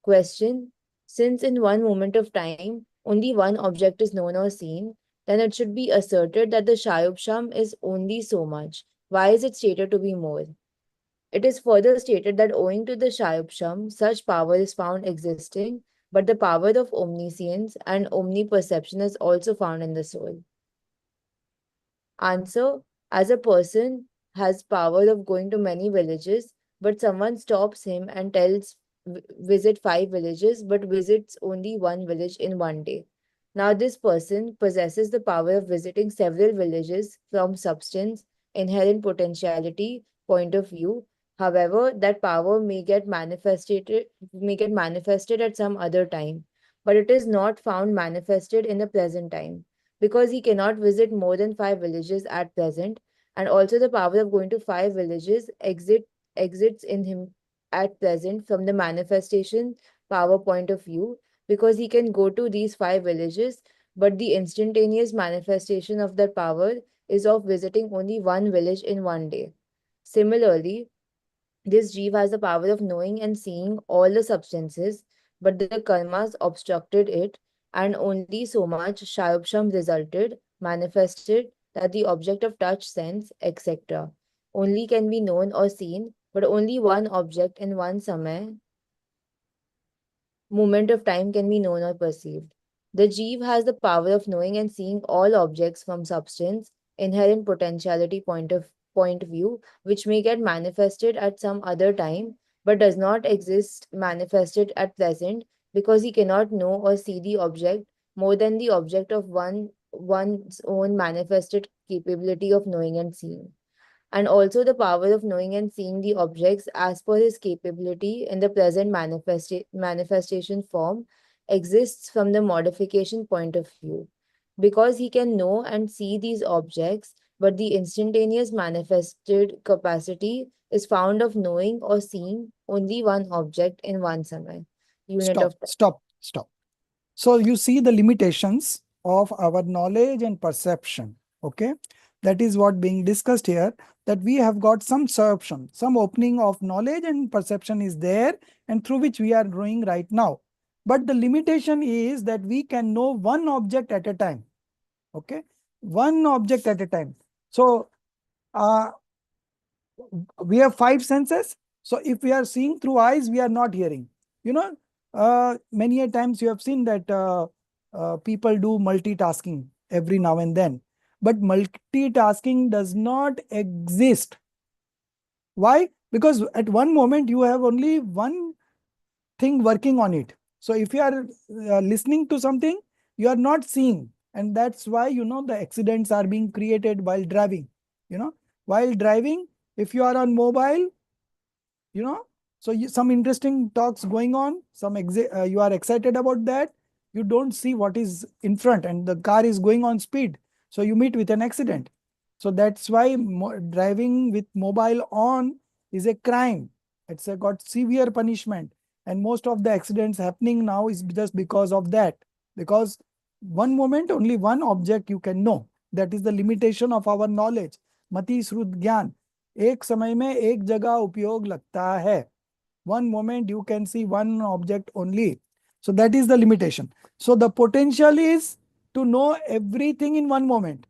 Question: since in one moment of time only one object is known or seen, then it should be asserted that the Shayupsham is only so much. Why is it stated to be more? It is further stated that owing to the Shayupsham, such power is found existing, but the power of omniscience and omniperception is also found in the soul. Answer: as a person has power of going to many villages, but someone stops him and tells visit 5 villages, but visits only one village in one day. Now this person possesses the power of visiting several villages from substance, inherent potentiality point of view. However, that power may get manifested at some other time, but it is not found manifested in the present time because he cannot visit more than 5 villages at present, and also the power of going to 5 villages exits in him at present from the manifestation power point of view, because he can go to these 5 villages, but the instantaneous manifestation of that power is of visiting only one village in one day. Similarly, this jeev has the power of knowing and seeing all the substances, but the karmas obstructed it, and only so much Shayupsham resulted, manifested, that the object of touch, sense, etc. only can be known or seen, but only one object in one samay moment of time can be known or perceived. The jeev has the power of knowing and seeing all objects from substance, inherent potentiality point of view, which may get manifested at some other time, but does not exist manifested at present, because he cannot know or see the object more than the object of one's own manifested capability of knowing and seeing, and also the power of knowing and seeing the objects as per his capability in the present manifestation form exists from the modification point of view. Because he can know and see these objects, but the instantaneous manifested capacity is found of knowing or seeing only one object in one samay. Unit Stop, of time. stop, stop. So you see the limitations of our knowledge and perception. Okay. That is what being discussed here, that we have got some perception, some opening of knowledge and perception is there, and through which we are growing right now. But the limitation is that we can know one object at a time. Okay. One object at a time. So we have 5 senses. So if we are seeing through eyes, we are not hearing. You know, many a times you have seen that people do multitasking every now and then. But multitasking does not exist. Why? Because at one moment you have only one thing working on it. So if you are listening to something, you are not seeing. And that's why, the accidents are being created while driving. While driving, if you are on mobile, so some interesting talks going on, you are excited about that, you don't see what is in front and the car is going on speed, so you meet with an accident. So that's why driving with mobile on is a crime. It's got severe punishment, and most of the accidents happening now is just because of that, because one moment only one object you can know. That is the limitation of our knowledge. मति श्रुत ज्ञान, एक समय में एक जगह उपयोग लगता है. One moment you can see one object only. So that is the limitation. So the potential is to know everything in one moment.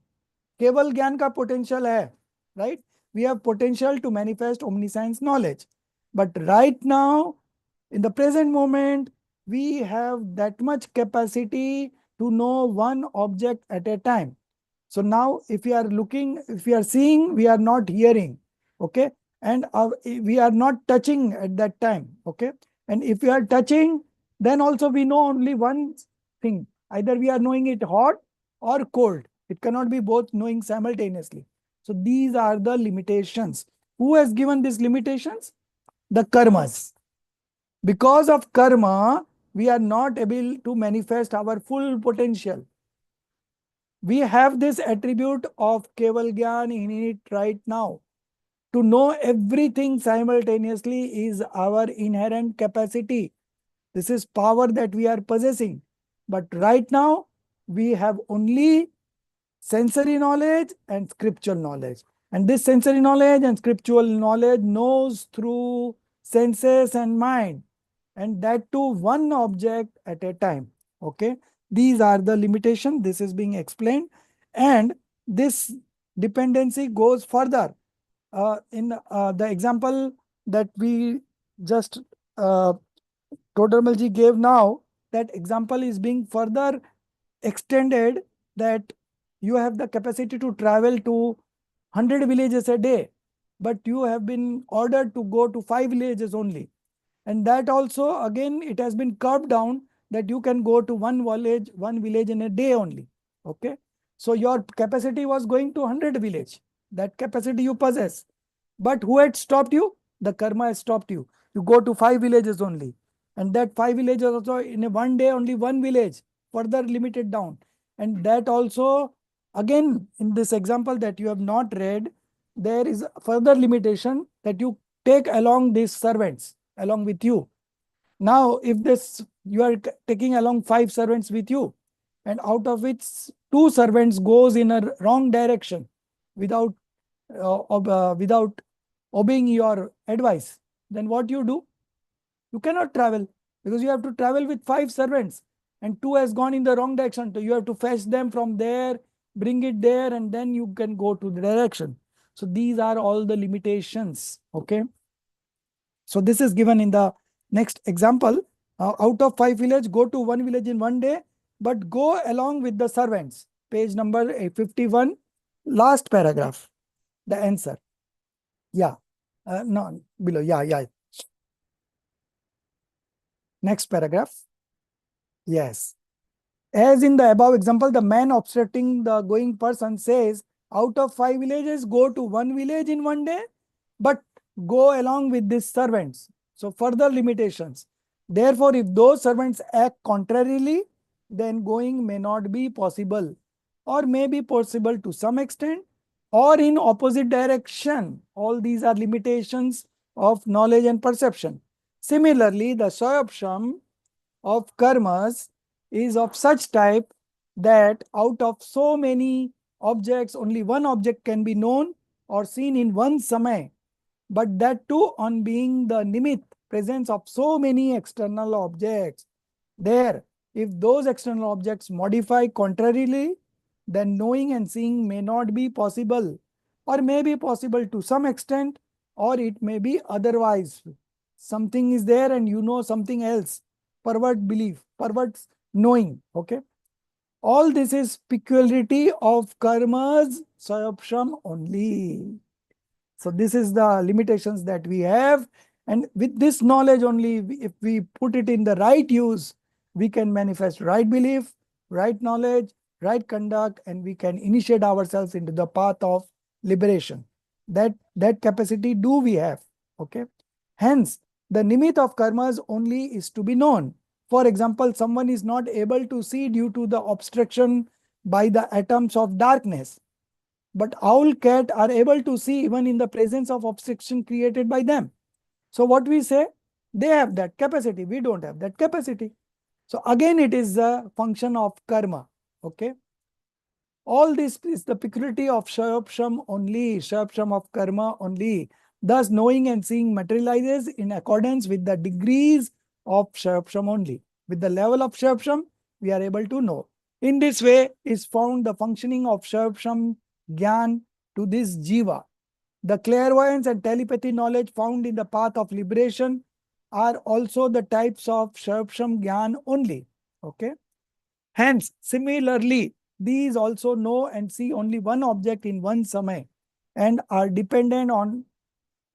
केवल ज्ञान का potential है, right? We have potential to manifest omniscience knowledge. But right now, in the present moment, we have that much capacity to know one object at a time. So now if we are looking, if we are seeing, we are not hearing. Okay. And we are not touching at that time. Okay. And if we are touching, then also we know only one thing. Either we are knowing it hot or cold. It cannot be both knowing simultaneously. So these are the limitations. Who has given these limitations? The karmas. Because of karma, we are not able to manifest our full potential. We have this attribute of Keval Gyan in it right now. to know everything simultaneously is our inherent capacity. This is power that we are possessing. But right now, we have only sensory knowledge and scriptural knowledge. And this sensory knowledge and scriptural knowledge knows through senses and mind. And that too one object at a time. Okay. These are the limitations. This is being explained. And this dependency goes further. In the example that we just Todarmalji gave now, that example is being further extended, that you have the capacity to travel to 100 villages a day, but you have been ordered to go to 5 villages only. And that also, again, it has been curved down that you can go to one village in a day only. Okay. So your capacity was going to 100 village. That capacity you possess. But who had stopped you? The karma has stopped you. You go to 5 villages only. And that 5 villages also in a one day, only one village, further limited down. And that also, again, in this example that you have not read, there is further limitation that you take along these servants along with you. Now, if this you are taking along 5 servants with you, and out of which 2 servants goes in a wrong direction without without obeying your advice, then what you do? You cannot travel, because you have to travel with 5 servants and 2 has gone in the wrong direction. So you have to fetch them from there, bring it there, and then you can go to the direction. So these are all the limitations. Okay. So this is given in the next example. Out of 5 villages, go to 1 village in one day, but go along with the servants. Page number 51, last paragraph, the answer. Yeah. No, below. Yeah. Next paragraph. Yes. As in the above example, the man obstructing the going person says, out of 5 villages, go to 1 village in one day, but go along with these servants. So further limitations. Therefore, if those servants act contrarily, then going may not be possible, or may be possible to some extent, or in opposite direction. All these are limitations of knowledge and perception. Similarly, the soyopsham of karmas is of such type that out of so many objects, only one object can be known or seen in one samay, but that too on being the nimit, presence of so many external objects. There, if those external objects modify contrarily, then knowing and seeing may not be possible, or may be possible to some extent, or it may be otherwise. Something is there and you know something else. Pervert belief, pervert knowing. Okay. All this is peculiarity of karmas, sayopsham only. So this is the limitations that we have. And with this knowledge only, if we put it in the right use, we can manifest right belief, right knowledge, right conduct, and we can initiate ourselves into the path of liberation. That capacity do we have. Okay. Hence, the nimit of karmas only is to be known. For example, someone is not able to see due to the obstruction by the atoms of darkness. But owl, cat are able to see even in the presence of obstruction created by them. So what we say, they have that capacity. We don't have that capacity. So again, it is a function of karma. Okay. All this is the peculiarity of shayopsham only, shayopsham of karma only. Thus, knowing and seeing materializes in accordance with the degrees of shayopsham only. With the level of shayopsham, we are able to know. In this way is found the functioning of shayopsham Gyan to this jiva. The clairvoyance and telepathy knowledge found in the path of liberation are also the types of Shayopsham Gyan only. Okay. Hence, similarly, these also know and see only one object in one samay and are dependent on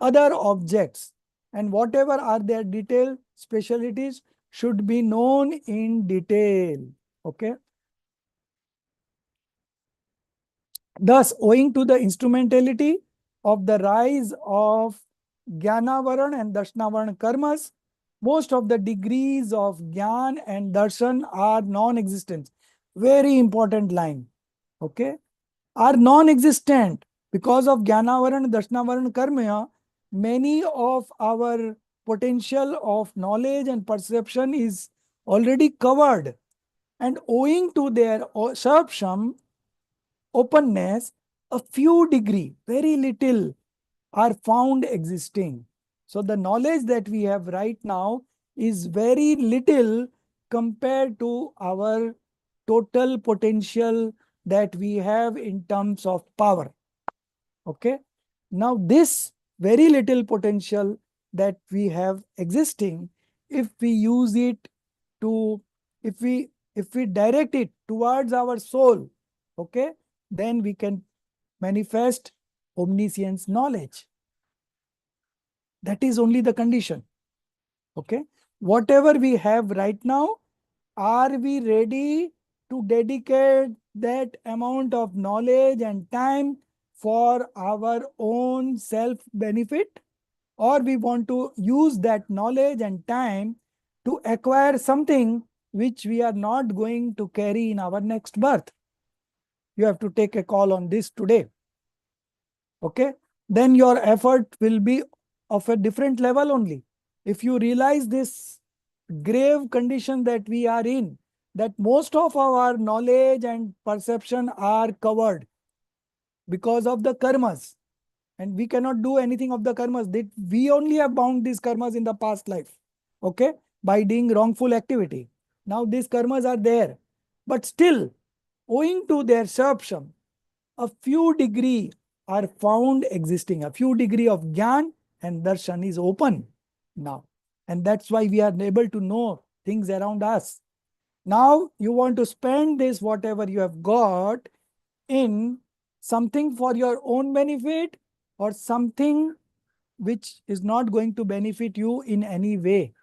other objects. And whatever are their detailed specialities should be known in detail. Okay. Thus, owing to the instrumentality of the rise of Jnanavaran and Darshanavaran karmas, most of the degrees of Jnan and Darshan are non-existent. Very important line. Okay. Are non-existent. Because of Jnanavaran, Darshanavaran, Karma, many of our potential of knowledge and perception is already covered. And owing to their sarpsham, openness, a few degree, very little, are found existing. So the knowledge that we have right now is very little compared to our total potential that we have in terms of power. Okay. Now this very little potential that we have existing, if we use it to, if we direct it towards our soul, okay, then we can manifest omniscience knowledge. That is only the condition. Okay. Whatever we have right now, are we ready to dedicate that amount of knowledge and time for our own self benefit? Or we want to use that knowledge and time to acquire something which we are not going to carry in our next birth? You have to take a call on this today. Okay. Then your effort will be of a different level only. If you realize this grave condition that we are in, that most of our knowledge and perception are covered because of the karmas, and we cannot do anything of the karmas. That we only have bound these karmas in the past life, okay, by doing wrongful activity. Now these karmas are there, but still, owing to their sarpsham, a few degree are found existing. A few degree of jnana and darshan is open now. And that's why we are able to know things around us. Now you want to spend this, whatever you have got, in something for your own benefit or something which is not going to benefit you in any way.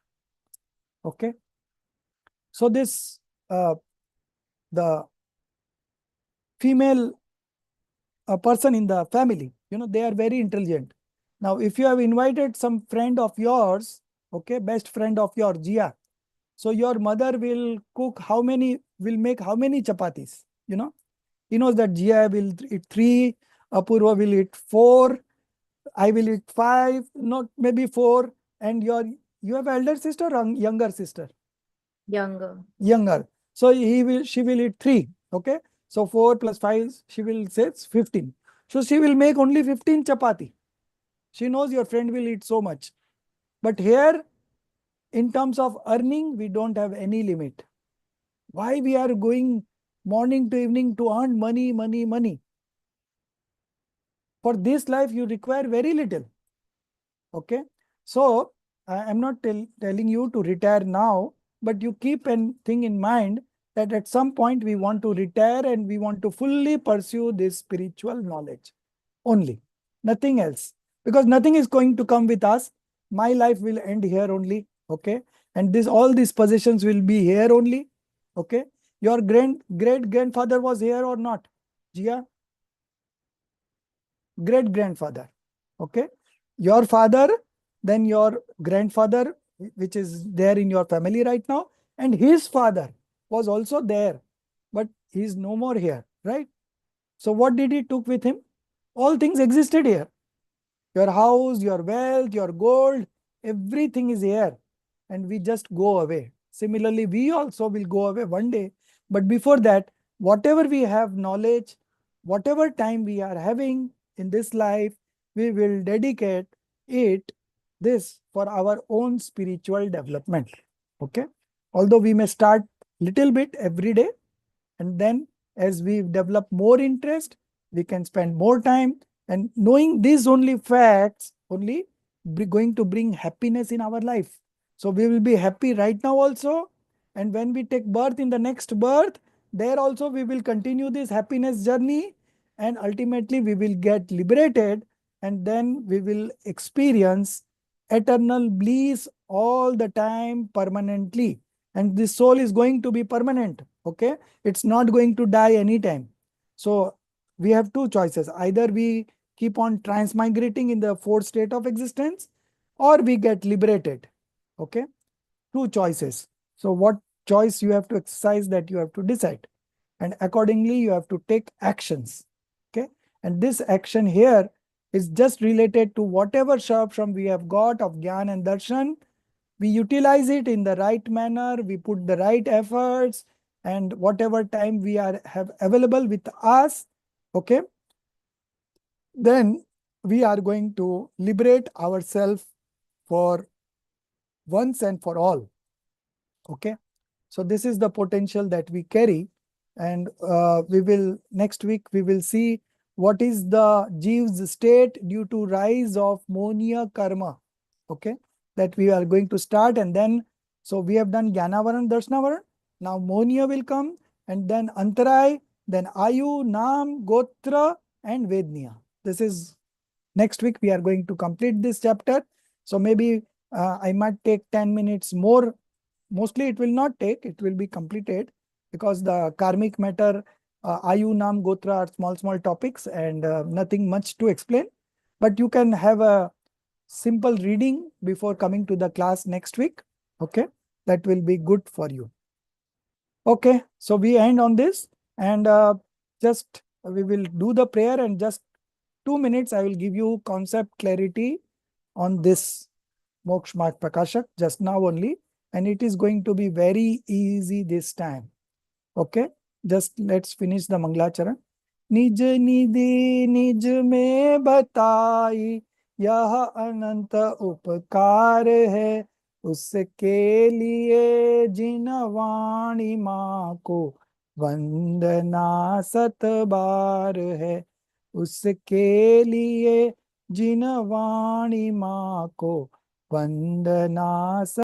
Okay. So this, the female person in the family, they are very intelligent. Now, if you have invited some friend of yours, okay, best friend of your Jia, so your mother will cook will make how many chapatis? He knows that Jia will eat 3, Apurva will eat 4, I will eat 5, not maybe 4, and you have elder sister or younger sister? Younger. Younger. So she will eat 3, okay? So 4 plus 5, she will say it's 15. So she will make only 15 chapati. She knows your friend will eat so much. But here, in terms of earning, we don't have any limit. Why we are going morning to evening to earn money, money, money? For this life, you require very little. Okay. So I am not telling you to retire now, but you keep a thing in mind that at some point we want to retire and we want to fully pursue this spiritual knowledge only, nothing else, because nothing is going to come with us. My life will end here only. Okay. And all these possessions will be here only. Okay. Your great grandfather was here or not? Jia? Great grandfather. Okay. Your father, then your grandfather, which is there in your family right now, and his father was also there, but he is no more here, right? So what did he took with him? All things existed here. Your house, your wealth, your gold, everything is here, and we just go away. Similarly, we also will go away one day. But before that, whatever we have knowledge, whatever time we are having in this life, we will dedicate it this for our own spiritual development. Okay. Although we may start little bit every day, and then as we develop more interest, we can spend more time, and knowing these only facts only going to bring happiness in our life. So we will be happy right now also. And when we take birth in the next birth, there also we will continue this happiness journey, and ultimately we will get liberated, and then we will experience eternal bliss all the time permanently. And this soul is going to be permanent. Okay. It's not going to die anytime. So we have two choices. Either we keep on transmigrating in the fourth state of existence, or we get liberated. Okay. Two choices. So what choice you have to exercise, that you have to decide. And accordingly, you have to take actions. Okay. And this action here is just related to whatever from we have got of Gyan and Darshan. We utilize it in the right manner, we put the right efforts, and whatever time we have available with us, okay, then we are going to liberate ourselves for once and for all. Okay, so this is the potential that we carry, and we will next week we will see what is the Jeev's state due to rise of Monia karma. Okay, that we are going to start, and then so we have done Jnanavaran, Darshanavaran. Now Monia will come, and then Antaray, then Ayu, Nam, Gotra, and Vednya. This is next week we are going to complete this chapter. So maybe I might take 10 minutes more. Mostly it will not take, it will be completed because the karmic matter, Ayu, Nam, Gotra are small topics and nothing much to explain. But you can have a simple reading before coming to the class next week. Okay, that will be good for you. Okay, so we end on this, and just we will do the prayer, and just 2 minutes I will give you concept clarity on this Moksha Marg Prakashak just now only, and it is going to be very easy this time. Okay, just let's finish the Manglacharan. निज निधि निज में बताई यह अनंत उपकार है, उसके लिए जिन वाणी माँ को वंदना सत बार है, उसके लिए जिन वाणी माँ को वंदना